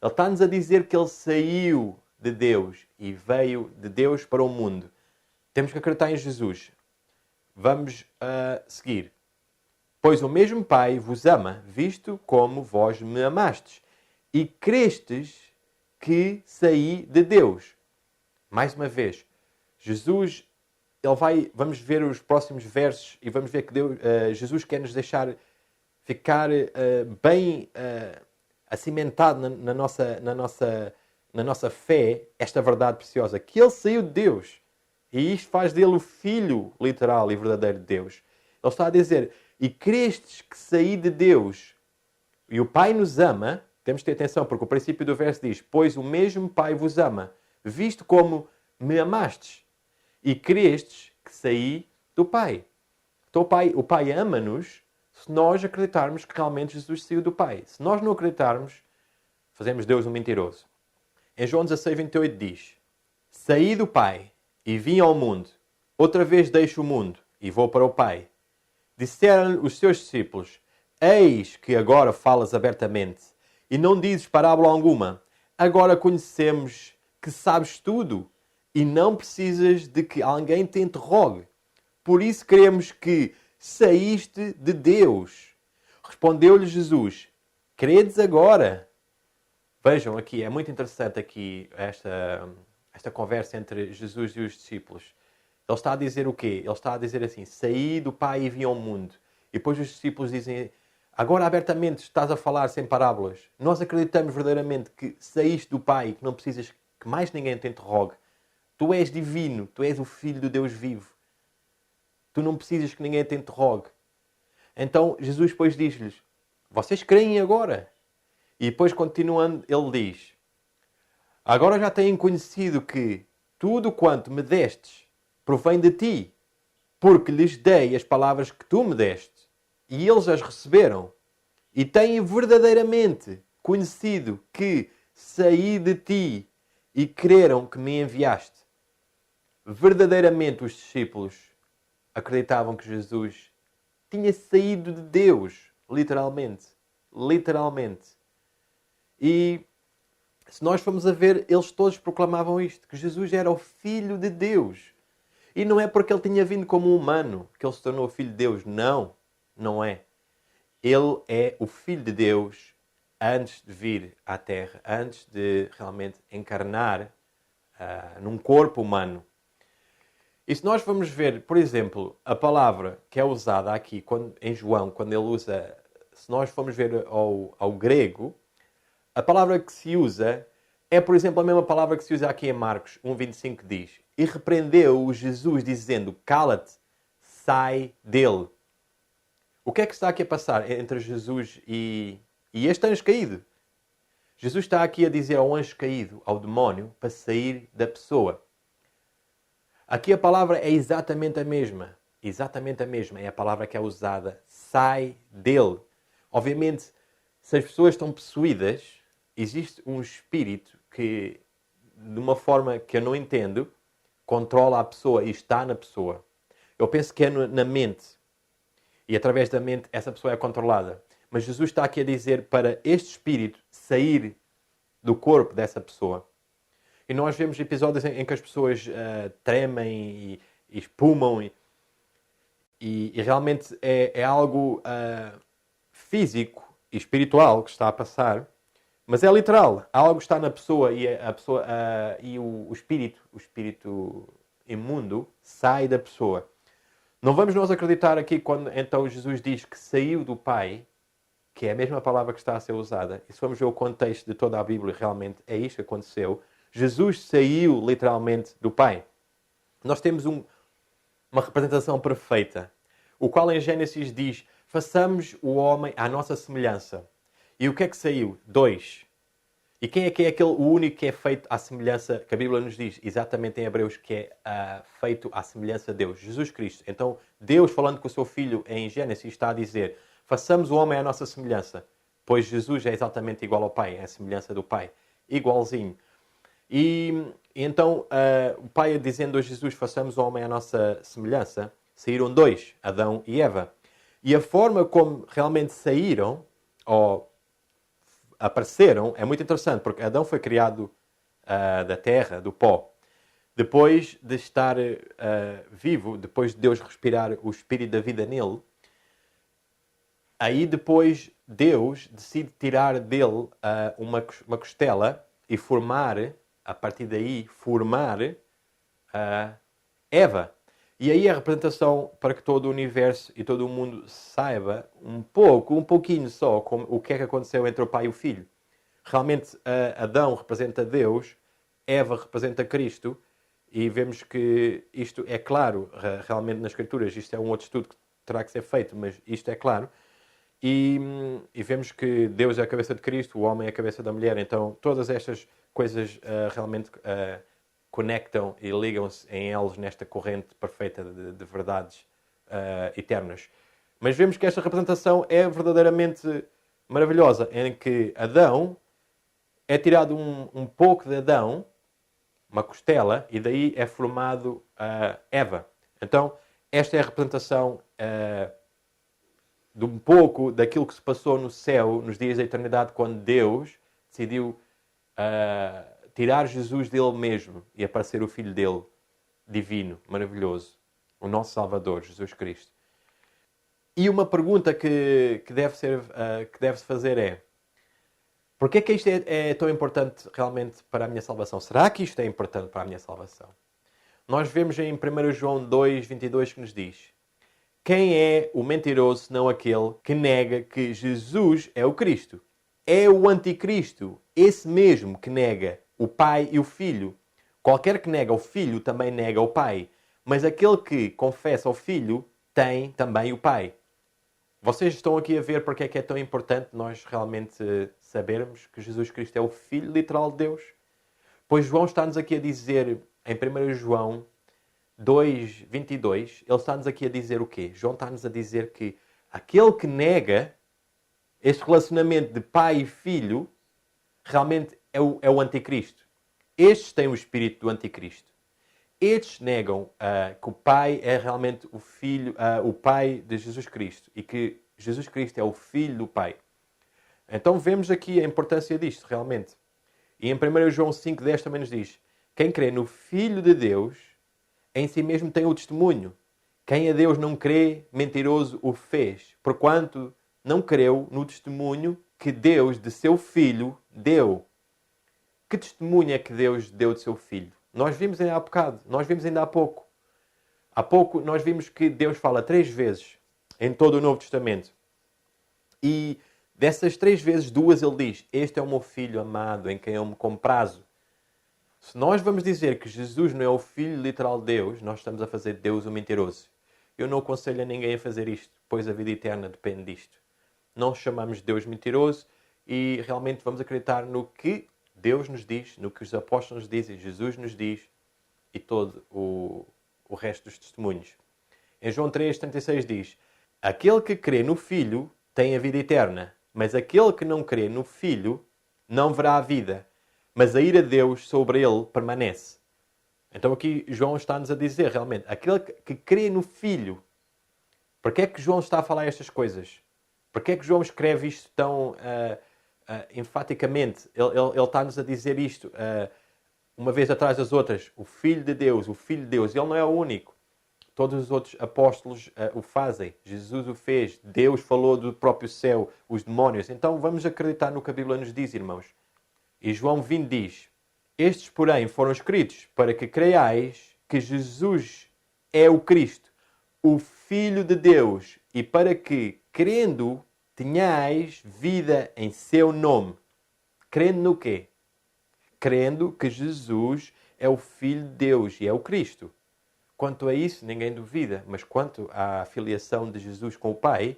Ele está-nos a dizer que ele saiu de Deus e veio de Deus para o mundo. Temos que acreditar em Jesus. Vamos seguir. Pois o mesmo Pai vos ama, visto como vós me amastes, e crestes que saí de Deus. Mais uma vez, Jesus, vamos ver os próximos versos e vamos ver que Jesus quer nos deixar ficar bem acimentado na nossa fé, esta verdade preciosa, que ele saiu de Deus. E isto faz dele o Filho literal e verdadeiro de Deus. Ele está a dizer, e crestes que saí de Deus, e o Pai nos ama, temos que ter atenção, porque o princípio do verso diz, pois o mesmo Pai vos ama, visto como me amastes, e crestes que saí do Pai. Então o Pai ama-nos se nós acreditarmos que realmente Jesus saiu do Pai. Se nós não acreditarmos, fazemos Deus um mentiroso. Em João 16:28 diz, saí do Pai e vim ao mundo. Outra vez deixo o mundo e vou para o Pai. Disseram-lhe os seus discípulos, eis que agora falas abertamente e não dizes parábola alguma. Agora conhecemos que sabes tudo e não precisas de que alguém te interrogue. Por isso queremos que saíste de Deus. Respondeu-lhe Jesus, credes agora? Vejam aqui, é muito interessante aqui esta conversa entre Jesus e os discípulos. Ele está a dizer o quê? Ele está a dizer assim, saí do Pai e vim ao mundo. E depois os discípulos dizem, agora abertamente estás a falar sem parábolas. Nós acreditamos verdadeiramente que saíste do Pai e que não precisas que mais ninguém te interrogue. Tu és divino, tu és o Filho do Deus vivo. Tu não precisas que ninguém te interrogue. Então Jesus depois diz-lhes, vocês creem agora? E depois continuando, ele diz, agora já têm conhecido que tudo quanto me destes provém de ti, porque lhes dei as palavras que tu me deste, e eles as receberam, e têm verdadeiramente conhecido que saí de ti e creram que me enviaste. Verdadeiramente os discípulos acreditavam que Jesus tinha saído de Deus, literalmente. Literalmente. E se nós formos a ver, eles todos proclamavam isto, que Jesus era o Filho de Deus. E não é porque ele tinha vindo como humano que ele se tornou Filho de Deus. Não, não é. Ele é o Filho de Deus antes de vir à Terra, antes de realmente encarnar num corpo humano. E se nós vamos ver, por exemplo, a palavra que é usada aqui em João, quando ele usa, se nós formos ver ao grego, a palavra que se usa é, por exemplo, a mesma palavra que se usa aqui em Marcos 1:25 que diz, e repreendeu-o Jesus dizendo, cala-te, sai dele. O que é que está aqui a passar entre Jesus e este anjo caído? Jesus está aqui a dizer ao anjo caído, ao demónio, para sair da pessoa. Aqui a palavra é exatamente a mesma. Exatamente a mesma. É a palavra que é usada. Sai dele. Obviamente, se as pessoas estão possuídas, existe um espírito que, de uma forma que eu não entendo, controla a pessoa e está na pessoa. Eu penso que é na mente. E através da mente essa pessoa é controlada. Mas Jesus está aqui a dizer para este espírito sair do corpo dessa pessoa. E nós vemos episódios em que as pessoas tremem e espumam. E realmente é algo físico e espiritual que está a passar. Mas é literal. Algo está na pessoa e o espírito imundo sai da pessoa. Não vamos nós acreditar aqui quando então Jesus diz que saiu do Pai, que é a mesma palavra que está a ser usada. E se vamos ver o contexto de toda a Bíblia, realmente é isto que aconteceu. Jesus saiu literalmente do Pai. Nós temos uma representação perfeita, o qual em Gênesis diz, façamos o homem à nossa semelhança. E o que é que saiu? 2. E quem é aquele o único que é feito à semelhança, que a Bíblia nos diz, exatamente em Hebreus, que é feito à semelhança de Deus? Jesus Cristo. Então, Deus, falando com o seu Filho em Gênesis, está a dizer, façamos o homem à nossa semelhança, pois Jesus é exatamente igual ao Pai, é a semelhança do Pai. Igualzinho. E então o Pai dizendo a Jesus, façamos o homem à nossa semelhança, saíram dois, Adão e Eva. E a forma como realmente saíram, ou apareceram, é muito interessante, porque Adão foi criado da terra, do pó. Depois de estar vivo, depois de Deus respirar o espírito da vida nele, aí depois Deus decide tirar dele uma costela e formar, a partir daí, formar Eva. E aí a representação para que todo o universo e todo o mundo saiba um pouquinho só, como, o que é que aconteceu entre o pai e o filho. Realmente Adão representa Deus, Eva representa Cristo, e vemos que isto é claro realmente nas Escrituras. Isto é um outro estudo que terá que ser feito, mas isto é claro. E vemos que Deus é a cabeça de Cristo, o homem é a cabeça da mulher. Então todas estas coisas realmente conectam e ligam-se em eles nesta corrente perfeita de verdades eternas. Mas vemos que esta representação é verdadeiramente maravilhosa, em que Adão é tirado um pouco de Adão, uma costela, e daí é formado Eva. Então, esta é a representação de um pouco daquilo que se passou no céu nos dias da eternidade, quando Deus decidiu tirar Jesus dele mesmo e aparecer o Filho dele, divino, maravilhoso, o nosso Salvador, Jesus Cristo. E uma pergunta que deve-se fazer é: porquê é que isto é tão importante realmente para a minha salvação? Será que isto é importante para a minha salvação? Nós vemos em 1 João 2, 22 que nos diz: quem é o mentiroso senão aquele que nega que Jesus é o Cristo? É o anticristo, esse mesmo que nega o Pai e o Filho. Qualquer que nega o Filho também nega o Pai. Mas aquele que confessa o Filho tem também o Pai. Vocês estão aqui a ver porque é que é tão importante nós realmente sabermos que Jesus Cristo é o Filho literal de Deus? Pois João está-nos aqui a dizer, em 1 João 2, 22, ele está-nos aqui a dizer o quê? João está-nos a dizer que aquele que nega este relacionamento de pai e filho realmente é o anticristo. Estes têm o espírito do anticristo. Estes negam que o Pai é realmente o Filho, o Pai de Jesus Cristo e que Jesus Cristo é o Filho do Pai. Então vemos aqui a importância disto, realmente. E em 1 João 5,10 também nos diz: quem crê no Filho de Deus, em si mesmo tem o testemunho. Quem a Deus não crê, mentiroso o fez, porquanto não creu no testemunho que Deus de seu Filho deu. Que testemunho é que Deus deu de seu Filho? Nós vimos ainda há bocado, nós vimos ainda há pouco. Há pouco nós vimos que Deus fala 3 vezes em todo o Novo Testamento. E dessas 3 vezes, 2 ele diz: este é o meu Filho amado, em quem eu me comprazo. Se nós vamos dizer que Jesus não é o Filho literal de Deus, nós estamos a fazer de Deus um mentiroso. Eu não aconselho a ninguém a fazer isto, pois a vida eterna depende disto. Não chamamos Deus mentiroso e realmente vamos acreditar no que Deus nos diz, no que os apóstolos nos dizem, Jesus nos diz e todo o resto dos testemunhos. Em João 3,36 diz: aquele que crê no Filho tem a vida eterna, mas aquele que não crê no Filho não verá a vida, mas a ira de Deus sobre ele permanece. Então aqui João está-nos a dizer realmente, aquele que crê no Filho. Porquê é que João está a falar estas coisas? Porquê é que João escreve isto tão enfaticamente? Ele está-nos a dizer isto uma vez atrás das outras. O Filho de Deus, o Filho de Deus. Ele não é o único. Todos os outros apóstolos o fazem. Jesus o fez. Deus falou do próprio céu, os demónios. Então vamos acreditar no que a Bíblia nos diz, irmãos. E João 20 diz: estes, porém, foram escritos para que creiais que Jesus é o Cristo, o Filho de Deus, e para que, crendo, tenhais vida em seu nome. Crendo no quê? Crendo que Jesus é o Filho de Deus e é o Cristo. Quanto a isso, ninguém duvida. Mas quanto à filiação de Jesus com o Pai,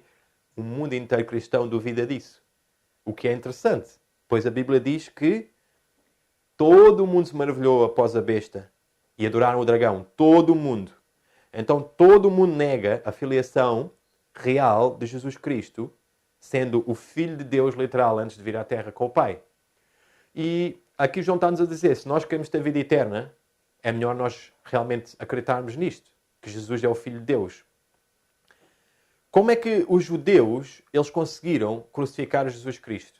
o mundo inteiro cristão duvida disso. O que é interessante, pois a Bíblia diz que todo o mundo se maravilhou após a besta e adoraram o dragão. Todo o mundo. Então todo o mundo nega a filiação real de Jesus Cristo, sendo o Filho de Deus literal antes de vir à Terra com o Pai. E aqui João está-nos a dizer, se nós queremos ter vida eterna, é melhor nós realmente acreditarmos nisto, que Jesus é o Filho de Deus. Como é que os judeus, eles conseguiram crucificar Jesus Cristo?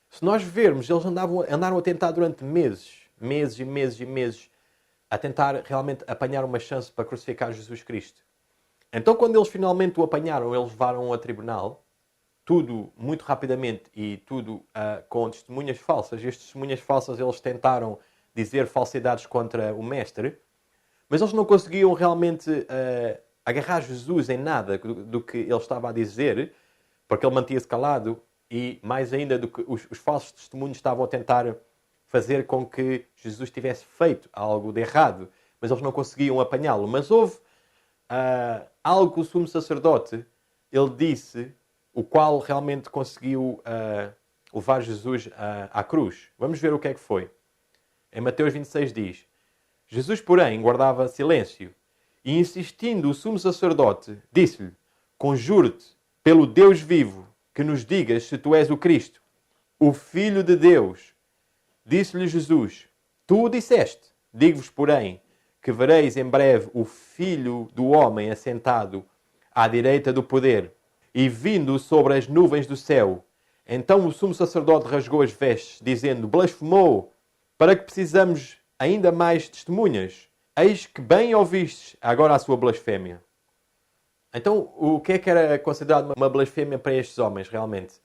Se nós vermos, eles andaram a tentar durante meses, a tentar realmente apanhar uma chance para crucificar Jesus Cristo. Então, quando eles finalmente o apanharam, eles levaram-o a tribunal, tudo muito rapidamente e tudo com testemunhas falsas. E as testemunhas falsas, eles tentaram dizer falsidades contra o mestre, mas eles não conseguiam realmente agarrar Jesus em nada do que ele estava a dizer, porque ele mantinha-se calado e, mais ainda, do que os falsos testemunhos estavam a tentar fazer com que Jesus tivesse feito algo de errado, mas eles não conseguiam apanhá-lo. Mas houve algo que o sumo sacerdote, ele disse, o qual realmente conseguiu levar Jesus à cruz. Vamos ver o que é que foi. Em Mateus 26 diz: Jesus, porém, guardava silêncio, e insistindo o sumo sacerdote, disse-lhe: conjuro-te, pelo Deus vivo, que nos digas se tu és o Cristo, o Filho de Deus. Disse-lhe Jesus: tu o disseste. Digo-vos, porém, que vereis em breve o Filho do Homem assentado à direita do poder e vindo sobre as nuvens do céu. Então o sumo sacerdote rasgou as vestes, dizendo: blasfemou, para que precisamos ainda mais testemunhas? Eis que bem ouvistes agora a sua blasfémia. Então, o que era considerado uma blasfémia para estes homens, realmente?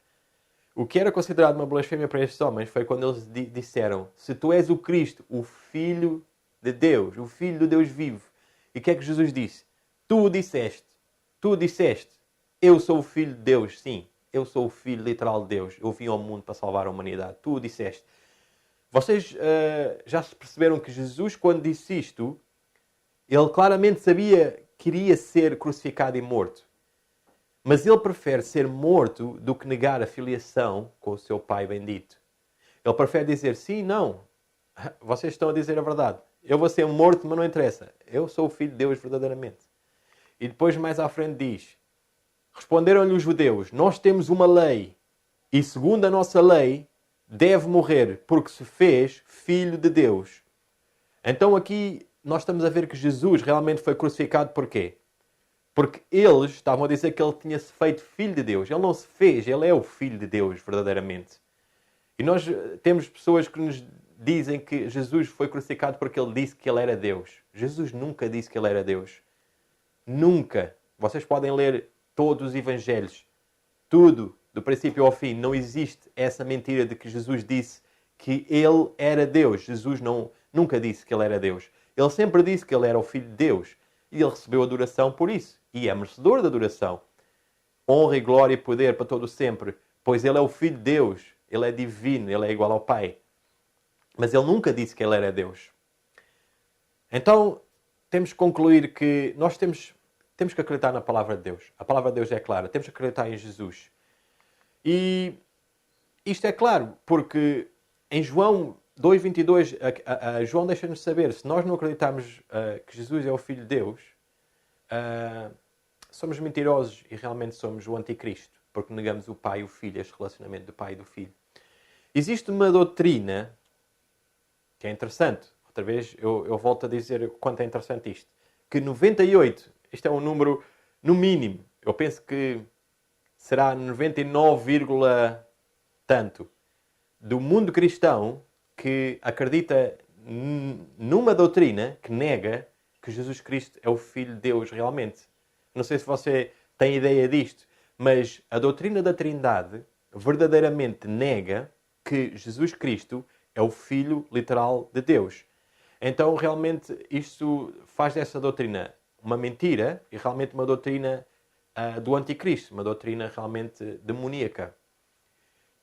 O que era considerado uma blasfémia para estes homens foi quando eles disseram: se tu és o Cristo, o Filho de Deus, o Filho do Deus vivo. E o que é que Jesus disse? Tu o disseste. Tu o disseste. Eu sou o Filho de Deus, sim. Eu sou o Filho literal de Deus. Eu vim ao mundo para salvar a humanidade. Tu o disseste. Vocês já se perceberam que Jesus, quando disse isto, ele claramente sabia que iria ser crucificado e morto. Mas ele prefere ser morto do que negar a filiação com o seu Pai bendito. Ele prefere dizer: sim, não. Vocês estão a dizer a verdade. Eu vou ser morto, mas não interessa. Eu sou o Filho de Deus verdadeiramente. E depois, mais à frente, diz: responderam-lhe os judeus: nós temos uma lei, e segundo a nossa lei, deve morrer, porque se fez Filho de Deus. Então aqui nós estamos a ver que Jesus realmente foi crucificado por quê? Porque eles estavam a dizer que ele tinha-se feito Filho de Deus. Ele não se fez, ele é o Filho de Deus, verdadeiramente. E nós temos pessoas que nos dizem que Jesus foi crucificado porque ele disse que ele era Deus. Jesus nunca disse que ele era Deus. Nunca. Vocês podem ler todos os evangelhos. Tudo, do princípio ao fim. Não existe essa mentira de que Jesus disse que ele era Deus. Jesus nunca disse que ele era Deus. Ele sempre disse que ele era o Filho de Deus. E ele recebeu adoração por isso. E é merecedor da adoração. Honra e glória e poder para todo sempre. Pois ele é o Filho de Deus. Ele é divino. Ele é igual ao Pai. Mas ele nunca disse que ele era Deus. Então, temos que concluir que nós temos que acreditar na palavra de Deus. A palavra de Deus é clara. Temos que acreditar em Jesus. E isto é claro, porque em João 2,22, João deixa-nos saber, se nós não acreditarmos que Jesus é o Filho de Deus, somos mentirosos e realmente somos o anticristo, porque negamos o Pai e o Filho, este relacionamento do Pai e do Filho. Existe uma doutrina que é interessante. Outra vez, eu volto a dizer quanto é interessante isto. Que 98, isto é um número, no mínimo, eu penso que será 99, tanto, do mundo cristão que acredita numa doutrina que nega que Jesus Cristo é o Filho de Deus realmente. Não sei se você tem ideia disto, mas a doutrina da Trindade verdadeiramente nega que Jesus Cristo é o Filho literal de Deus. Então, realmente, isto faz dessa doutrina uma mentira e realmente uma doutrina do anticristo, uma doutrina realmente demoníaca.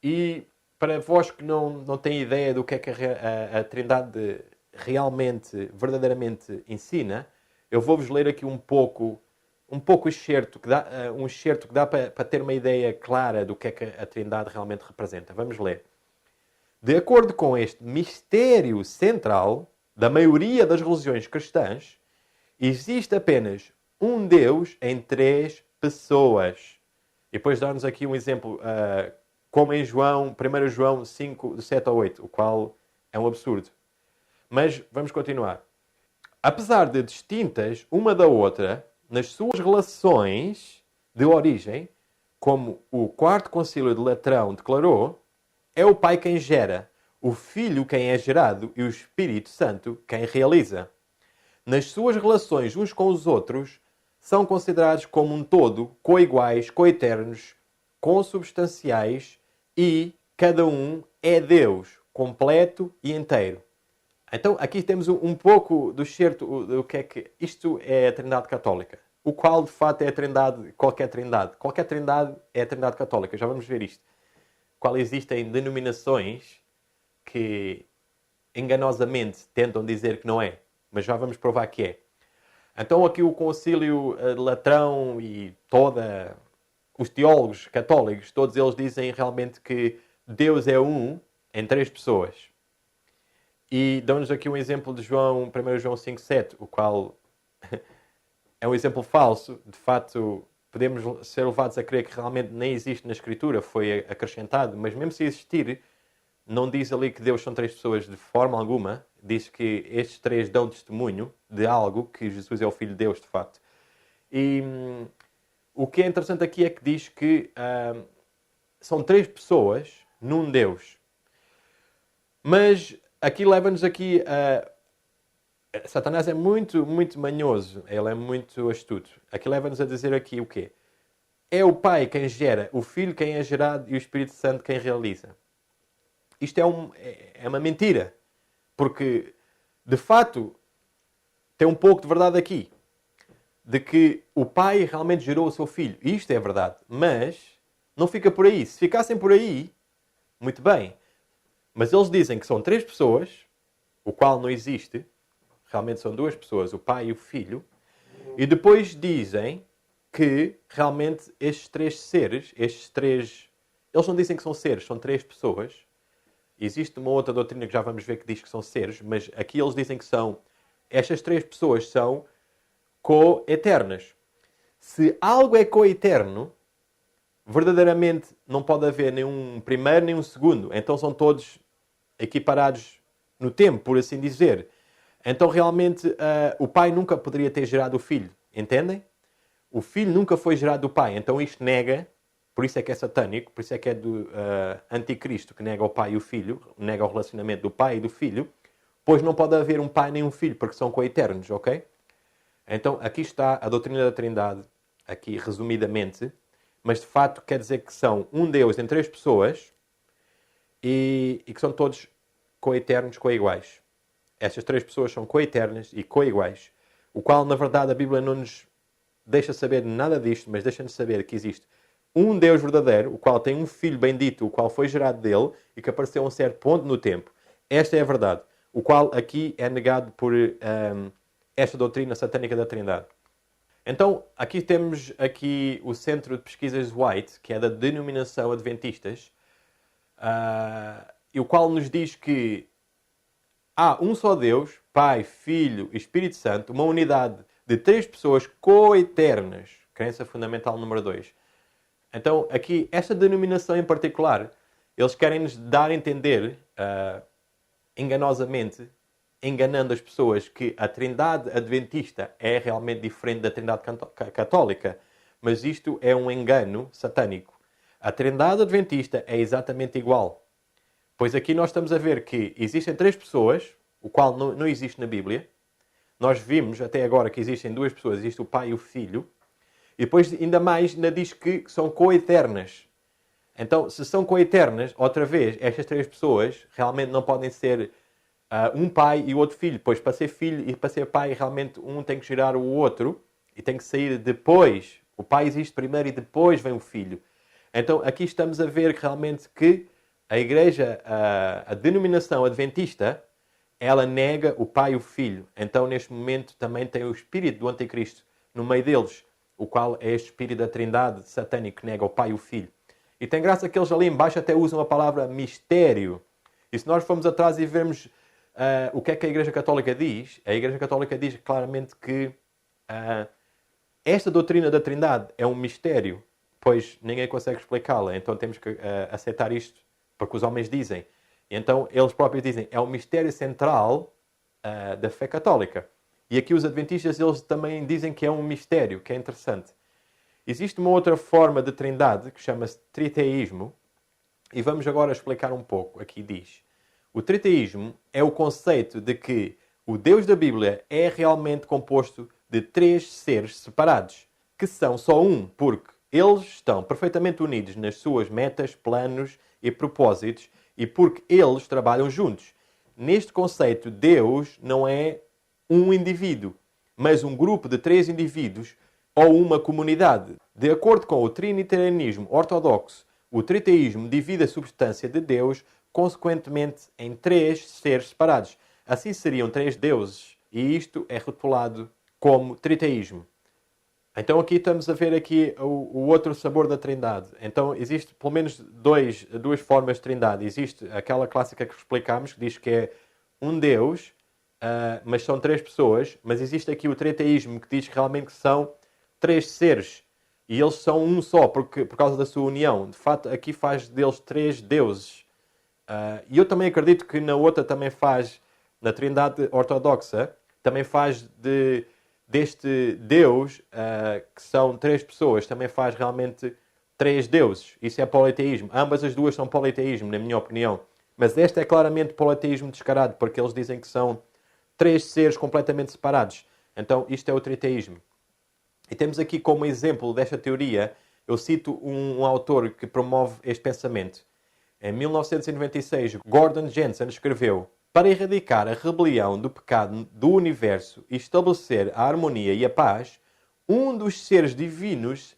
E para vós que não têm ideia do que é que a Trindade realmente, verdadeiramente ensina, eu vou-vos ler aqui um pouco excerto, um excerto que dá para ter uma ideia clara do que é que a Trindade realmente representa. Vamos ler. De acordo com este mistério central da maioria das religiões cristãs, existe apenas um Deus em 3 pessoas. E depois dá-nos aqui um exemplo como em João, 1 João 5, de 7 a 8, o qual é um absurdo. Mas vamos continuar. Apesar de distintas uma da outra, nas suas relações de origem, como o Quarto Concílio de Latrão declarou, é o Pai quem gera, o Filho quem é gerado e o Espírito Santo quem realiza. Nas suas relações uns com os outros, são considerados como um todo, coiguais, coeternos, consubstanciais e cada um é Deus, completo e inteiro. Então, aqui temos um pouco do certo do que é que isto é a Trindade Católica. O qual, de fato, é a Trindade, qualquer Trindade. Qualquer Trindade é a Trindade Católica. Já vamos ver isto. Qual existem denominações que enganosamente tentam dizer que não é. Mas já vamos provar que é. Então, aqui o Concílio de Latrão e os teólogos católicos, todos eles dizem realmente que Deus é um em três pessoas. E dão-nos aqui um exemplo de 1 João 5,7, o qual é um exemplo falso. De facto, podemos ser levados a crer que realmente nem existe na Escritura, foi acrescentado. Mas mesmo se existir, não diz ali que Deus são três pessoas de forma alguma. Diz que estes três dão testemunho de algo, que Jesus é o Filho de Deus, de facto. E o que é interessante aqui é que diz que são três pessoas num Deus. Mas aqui leva-nos aqui a... Satanás é muito, muito manhoso. Ele é muito astuto. Aqui leva-nos a dizer aqui o quê? É o Pai quem gera, o Filho quem é gerado e o Espírito Santo quem realiza. Isto é uma mentira. Porque, de fato, tem um pouco de verdade aqui. De que o Pai realmente gerou o seu Filho. E isto é verdade. Mas não fica por aí. Se ficassem por aí, muito bem. Mas eles dizem que são três pessoas, o qual não existe. Realmente são duas pessoas, o Pai e o Filho. E depois dizem que realmente estes três seres, eles não dizem que são seres, são três pessoas. Existe uma outra doutrina que já vamos ver que diz que são seres, mas aqui eles dizem que estas três pessoas são co-eternas. Se algo é co-eterno, verdadeiramente não pode haver nenhum primeiro nem um segundo. Então são todos equiparados no tempo, por assim dizer. Então realmente o Pai nunca poderia ter gerado o Filho. Entendem? O Filho nunca foi gerado do Pai. Então isto nega, por isso é que é satânico, por isso é que é do anticristo, que nega o Pai e o Filho, nega o relacionamento do Pai e do Filho, pois não pode haver um Pai nem um Filho, porque são coeternos, ok? Então aqui está a doutrina da Trindade, aqui resumidamente, mas de facto quer dizer que são um Deus em três pessoas e que são todos coeternos, coiguais. Estas três pessoas são coeternas e coiguais, o qual na verdade a Bíblia não nos deixa saber nada disto, mas deixa-nos saber que existe um Deus verdadeiro, o qual tem um Filho bendito, o qual foi gerado dele e que apareceu a um certo ponto no tempo. Esta é a verdade, o qual aqui é negado por esta doutrina satânica da Trindade. Então, aqui temos o Centro de Pesquisas White, que é da denominação Adventistas, e o qual nos diz que há um só Deus, Pai, Filho e Espírito Santo, uma unidade de três pessoas coeternas. Crença fundamental número 2. Então, aqui, esta denominação em particular, eles querem nos dar a entender, enganosamente, enganando as pessoas, que a Trindade Adventista é realmente diferente da Trindade Católica. Mas isto é um engano satânico. A Trindade Adventista é exatamente igual. Pois aqui nós estamos a ver que existem três pessoas, o qual não existe na Bíblia. Nós vimos até agora que existem duas pessoas, existe o Pai e o Filho. E depois ainda mais ainda diz que são coeternas. Então, se são coeternas, outra vez, estas três pessoas realmente não podem ser um pai e o outro filho. Pois para ser filho e para ser pai, realmente um tem que gerar o outro e tem que sair depois. O pai existe primeiro e depois vem o filho. Então, aqui estamos a ver realmente que a igreja, a denominação adventista, ela nega o Pai e o Filho. Então, neste momento, também tem o espírito do anticristo no meio deles, o qual é este espírito da Trindade satânico que nega o Pai e o Filho. E tem graça que eles ali embaixo até usam a palavra mistério. E se nós formos atrás e vermos o que é que a Igreja Católica diz, a Igreja Católica diz claramente que esta doutrina da Trindade é um mistério. pois ninguém consegue explicá-la. Então temos que aceitar isto, porque os homens dizem. E então eles próprios dizem, é o mistério central da fé católica. E aqui os adventistas, eles também dizem que é um mistério, que é interessante. Existe uma outra forma de trindade, que chama-se triteísmo, e vamos agora explicar um pouco. Aqui diz, o triteísmo é o conceito de que o Deus da Bíblia é realmente composto de 3 seres separados, que são só um, porque eles estão perfeitamente unidos nas suas metas, planos e propósitos, e porque eles trabalham juntos. Neste conceito, Deus não é um indivíduo, mas um grupo de 3 indivíduos ou uma comunidade. De acordo com o trinitarianismo ortodoxo, o triteísmo divide a substância de Deus, consequentemente, em 3 seres separados. Assim seriam 3 deuses, e isto é rotulado como triteísmo. Então aqui estamos a ver aqui o outro sabor da trindade. Então existe pelo menos duas formas de trindade. Existe aquela clássica que explicámos, que diz que é um Deus, mas são 3 pessoas. Mas existe aqui o triteísmo, que diz que realmente são 3 seres. E eles são um só, por causa da sua união. De fato, aqui faz deles 3 deuses. E eu também acredito que na outra também faz, na trindade ortodoxa, também faz deste Deus, que são 3 pessoas, também faz realmente 3 deuses. Isso é politeísmo. Ambas as duas são politeísmo, na minha opinião. Mas este é claramente politeísmo descarado, porque eles dizem que são 3 seres completamente separados. Então, isto é o triteísmo. E temos aqui como exemplo desta teoria, eu cito um autor que promove este pensamento. Em 1996, Gordon Jensen escreveu: para erradicar a rebelião do pecado do universo e estabelecer a harmonia e a paz, um dos seres divinos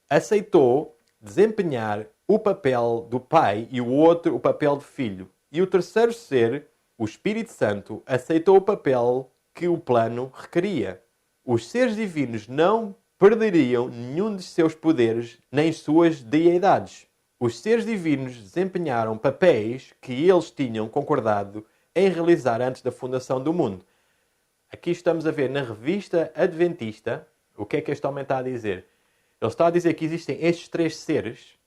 aceitou desempenhar o papel do Pai e o outro o papel do Filho. E o terceiro ser, o Espírito Santo, aceitou o papel que o plano requeria. Os seres divinos não perderiam nenhum de seus poderes nem suas deidades. Os seres divinos desempenharam papéis que eles tinham concordado em realizar antes da fundação do mundo. Aqui estamos a ver na revista Adventista o que é que este homem está a dizer. Ele está a dizer que existem estes 3 seres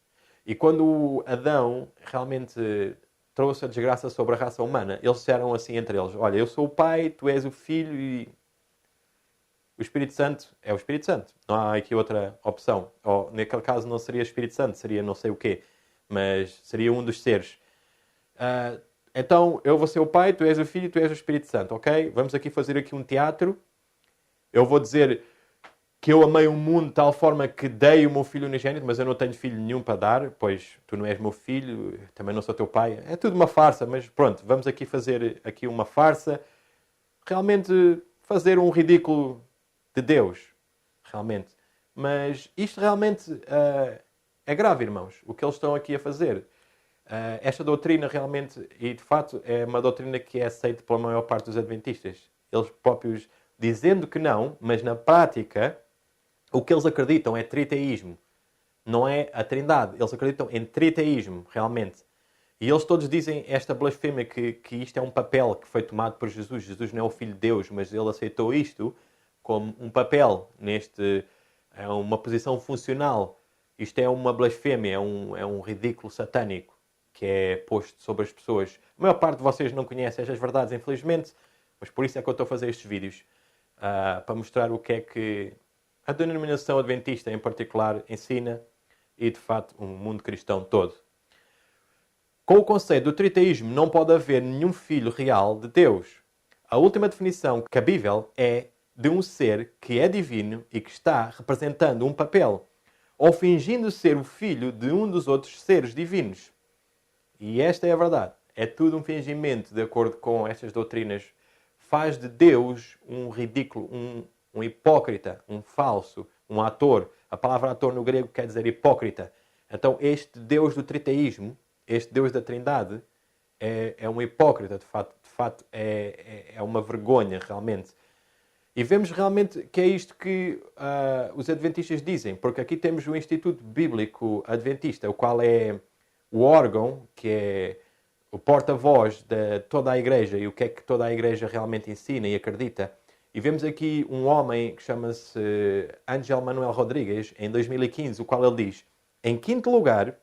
e quando Adão realmente trouxe a desgraça sobre a raça humana, eles disseram assim entre eles: olha, eu sou o pai, tu és o filho e o Espírito Santo é o Espírito Santo. Não há aqui outra opção. Ou, naquele caso não seria Espírito Santo, seria não sei o quê. Mas seria um dos seres. Então, eu vou ser o Pai, tu és o Filho, tu és o Espírito Santo, ok? Vamos aqui fazer aqui um teatro. Eu vou dizer que eu amei o mundo de tal forma que dei o meu filho unigênito, mas eu não tenho filho nenhum para dar, pois tu não és meu filho, também não sou teu pai. É tudo uma farsa, mas pronto, vamos aqui fazer aqui uma farsa. Realmente fazer um ridículo de Deus, realmente. Mas isto realmente é grave, irmãos, o que eles estão aqui a fazer. Esta doutrina realmente, e de fato, é uma doutrina que é aceita pela maior parte dos adventistas. Eles próprios dizendo que não, mas na prática, o que eles acreditam é triteísmo. Não é a trindade. Eles acreditam em triteísmo, realmente. E eles todos dizem esta blasfêmia que isto é um papel que foi tomado por Jesus. Jesus não é o Filho de Deus, mas ele aceitou isto como um papel, é uma posição funcional. Isto é uma blasfêmia, é um ridículo satânico que é posto sobre as pessoas. A maior parte de vocês não conhece estas verdades, infelizmente, mas por isso é que eu estou a fazer estes vídeos, para mostrar o que é que a denominação adventista, em particular, ensina e, de fato, o mundo cristão todo. Com o conceito do triteísmo, não pode haver nenhum filho real de Deus. A última definição cabível é de um ser que é divino e que está representando um papel, ou fingindo ser o filho de um dos outros seres divinos. E esta é a verdade. É tudo um fingimento, de acordo com estas doutrinas. Faz de Deus um ridículo, um hipócrita, um falso, um ator. A palavra ator no grego quer dizer hipócrita. Então este Deus do triteísmo, este Deus da trindade, é um hipócrita, de fato é uma vergonha, realmente. E vemos realmente que é isto que os adventistas dizem, porque aqui temos o Instituto Bíblico Adventista, o qual é o órgão, que é o porta-voz de toda a igreja e o que é que toda a igreja realmente ensina e acredita. E vemos aqui um homem que chama-se Ángel Manuel Rodrigues, em 2015, o qual ele diz: Em quinto lugar,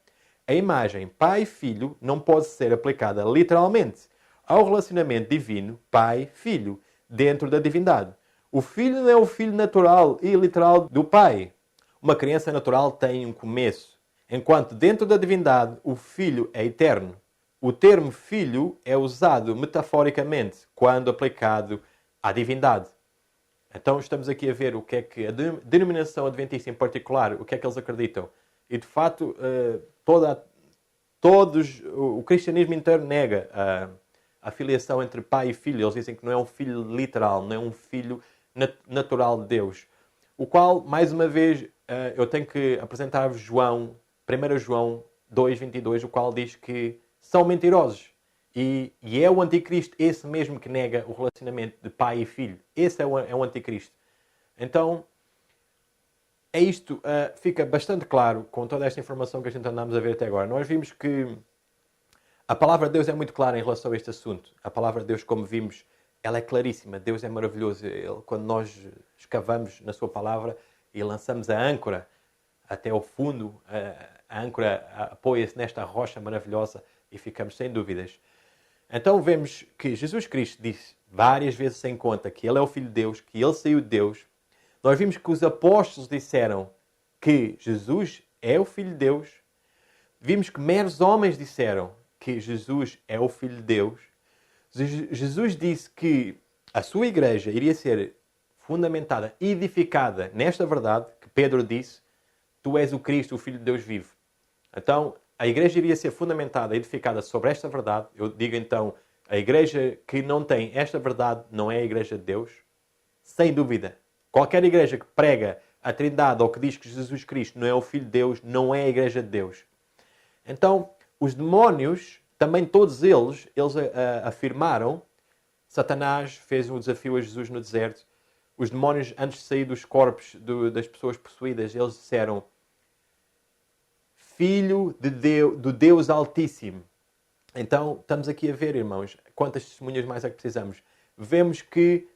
a imagem pai e filho não pode ser aplicada literalmente ao relacionamento divino pai-filho dentro da divindade. O filho não é o filho natural e literal do pai. Uma criança natural tem um começo, enquanto dentro da divindade o filho é eterno. O termo filho é usado metaforicamente quando aplicado à divindade. Então estamos aqui a ver o que é que a denominação adventista em particular, o que é que eles acreditam. E de facto, o cristianismo inteiro nega a filiação entre pai e filho. Eles dizem que não é um filho literal, não é um filho natural de Deus. O qual, mais uma vez, eu tenho que apresentar-vos 1 João 2,22, o qual diz que são mentirosos. E é o anticristo esse mesmo que nega o relacionamento de pai e filho. Esse é o anticristo. Então, isto fica bastante claro com toda esta informação que a gente andamos a ver até agora. Nós vimos que a palavra de Deus é muito clara em relação a este assunto. A palavra de Deus, como vimos, ela é claríssima. Deus é maravilhoso. Quando nós escavamos na sua palavra e lançamos a âncora até ao fundo, a âncora apoia-se nesta rocha maravilhosa e ficamos sem dúvidas. Então vemos que Jesus Cristo disse várias vezes sem conta que Ele é o Filho de Deus, que Ele saiu de Deus. Nós vimos que os apóstolos disseram que Jesus é o Filho de Deus. Vimos que meros homens disseram que Jesus é o Filho de Deus. Jesus disse que a sua igreja iria ser fundamentada, edificada nesta verdade, que Pedro disse, tu és o Cristo, o Filho de Deus vivo. Então, a igreja iria ser fundamentada, edificada sobre esta verdade. Eu digo então, a igreja que não tem esta verdade não é a igreja de Deus. Sem dúvida. Qualquer igreja que prega a Trindade ou que diz que Jesus Cristo não é o Filho de Deus, não é a igreja de Deus. Então, os demónios, também todos eles afirmaram, Satanás fez um desafio a Jesus no deserto. Os demónios, antes de sair dos corpos das pessoas possuídas, eles disseram, Filho de Deus, do Deus Altíssimo. Então, estamos aqui a ver, irmãos, quantas testemunhas mais é que precisamos. Vemos que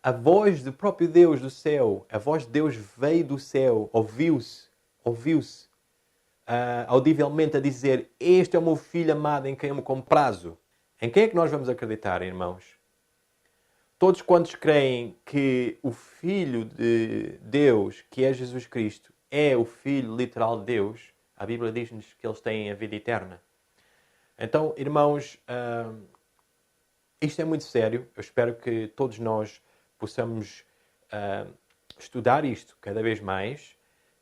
a voz do próprio Deus do céu, a voz de Deus veio do céu, ouviu-se audivelmente a dizer, este é o meu filho amado em quem eu me comprazo. Em quem é que nós vamos acreditar, irmãos? Todos quantos creem que o Filho de Deus, que é Jesus Cristo, é o Filho literal de Deus, a Bíblia diz-nos que eles têm a vida eterna. Então, irmãos, isto é muito sério. Eu espero que todos nós possamos estudar isto cada vez mais.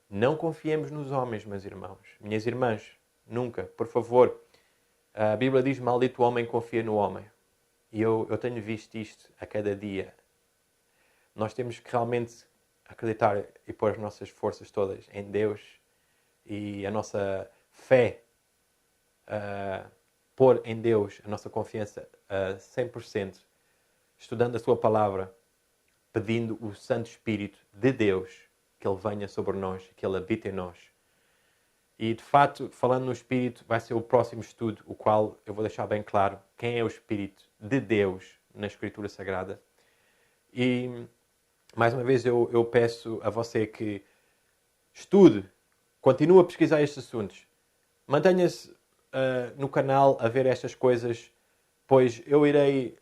Não confiemos nos homens, meus irmãos. Minhas irmãs, nunca, por favor. A Bíblia diz, maldito o homem que confia no homem. E eu tenho visto isto a cada dia. Nós temos que realmente acreditar e pôr as nossas forças todas em Deus e a nossa fé, pôr em Deus a nossa confiança a 100%, estudando a sua palavra, pedindo o Santo Espírito de Deus que Ele venha sobre nós, que Ele habite em nós. E, de fato, falando no Espírito, vai ser o próximo estudo, o qual eu vou deixar bem claro quem é o Espírito de Deus na Escritura Sagrada. E, mais uma vez, eu peço a você que estude, continue a pesquisar estes assuntos. Mantenha-se no canal a ver estas coisas, pois eu irei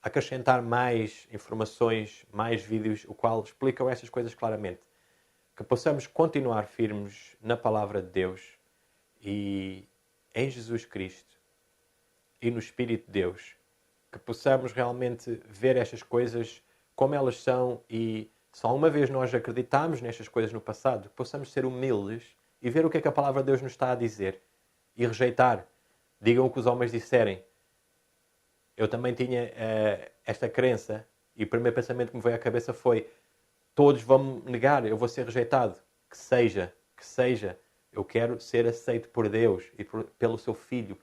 acrescentar mais informações, mais vídeos, o qual explicam estas coisas claramente. Que possamos continuar firmes na Palavra de Deus e em Jesus Cristo e no Espírito de Deus. Que possamos realmente ver estas coisas como elas são e só uma vez nós acreditamos nestas coisas no passado, que possamos ser humildes e ver o que é que a Palavra de Deus nos está a dizer e rejeitar. Digam o que os homens disserem. Eu também tinha esta crença e o primeiro pensamento que me veio à cabeça foi todos vão me negar, eu vou ser rejeitado. Que seja. Eu quero ser aceito por Deus e pelo seu Filho.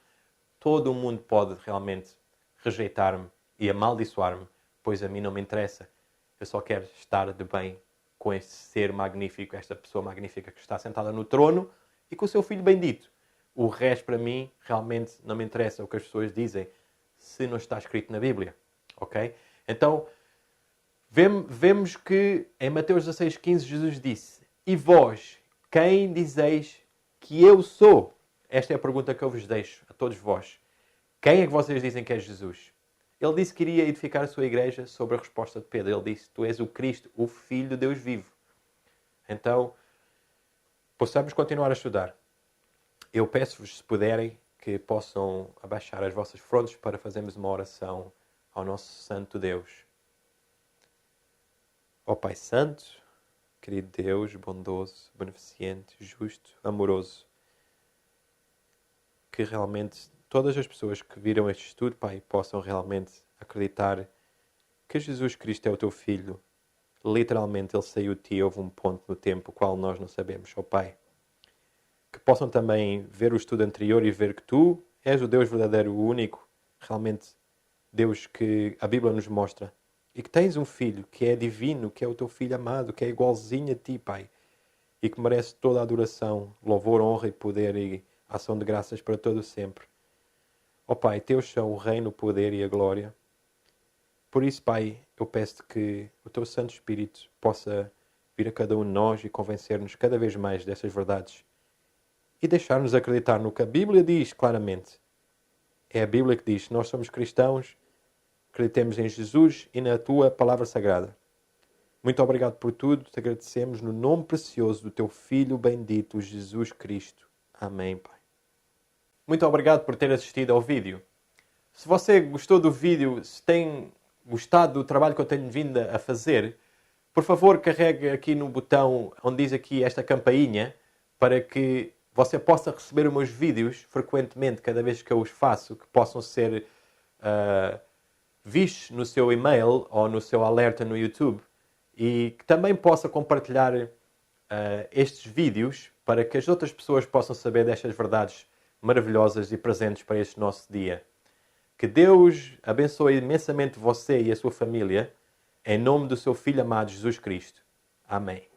Todo o mundo pode realmente rejeitar-me e amaldiçoar-me, pois a mim não me interessa. Eu só quero estar de bem com este ser magnífico, esta pessoa magnífica que está sentada no trono e com o seu Filho bendito. O resto, para mim, realmente não me interessa o que as pessoas dizem, se não está escrito na Bíblia. Ok? Então, vemos que em Mateus 16,15 Jesus disse, e vós, quem dizeis que eu sou? Esta é a pergunta que eu vos deixo a todos vós. Quem é que vocês dizem que é Jesus? Ele disse que iria edificar a sua igreja sobre a resposta de Pedro. Ele disse, tu és o Cristo, o Filho de Deus vivo. Então, possamos continuar a estudar. Eu peço-vos, se puderem, que possam abaixar as vossas frontes para fazermos uma oração ao nosso Santo Deus. Ó Pai Santo, querido Deus, bondoso, beneficente, justo, amoroso, que realmente todas as pessoas que viram este estudo, Pai, possam realmente acreditar que Jesus Cristo é o Teu Filho. Literalmente Ele saiu de Ti, houve um ponto no tempo o qual nós não sabemos, ó Pai. Que possam também ver o estudo anterior e ver que Tu és o Deus verdadeiro, o único, realmente Deus que a Bíblia nos mostra. E que tens um Filho que é divino, que é o Teu Filho amado, que é igualzinho a Ti, Pai. E que merece toda a adoração, louvor, honra e poder e ação de graças para todo o sempre. Ó Pai, Teus são o reino, o poder e a glória. Por isso, Pai, eu peço-te que o Teu Santo Espírito possa vir a cada um de nós e convencer-nos cada vez mais dessas verdades. E deixar-nos acreditar no que a Bíblia diz claramente. É a Bíblia que diz, nós somos cristãos, acreditemos em Jesus e na Tua Palavra Sagrada. Muito obrigado por tudo, te agradecemos no nome precioso do Teu Filho bendito, Jesus Cristo. Amém, Pai. Muito obrigado por ter assistido ao vídeo. Se você gostou do vídeo, se tem gostado do trabalho que eu tenho vindo a fazer, por favor, carregue aqui no botão onde diz aqui esta campainha para que você possa receber os meus vídeos frequentemente, cada vez que eu os faço, que possam ser vistos no seu e-mail ou no seu alerta no YouTube e que também possa compartilhar estes vídeos para que as outras pessoas possam saber destas verdades maravilhosas e presentes para este nosso dia. Que Deus abençoe imensamente você e a sua família, em nome do seu Filho amado Jesus Cristo. Amém.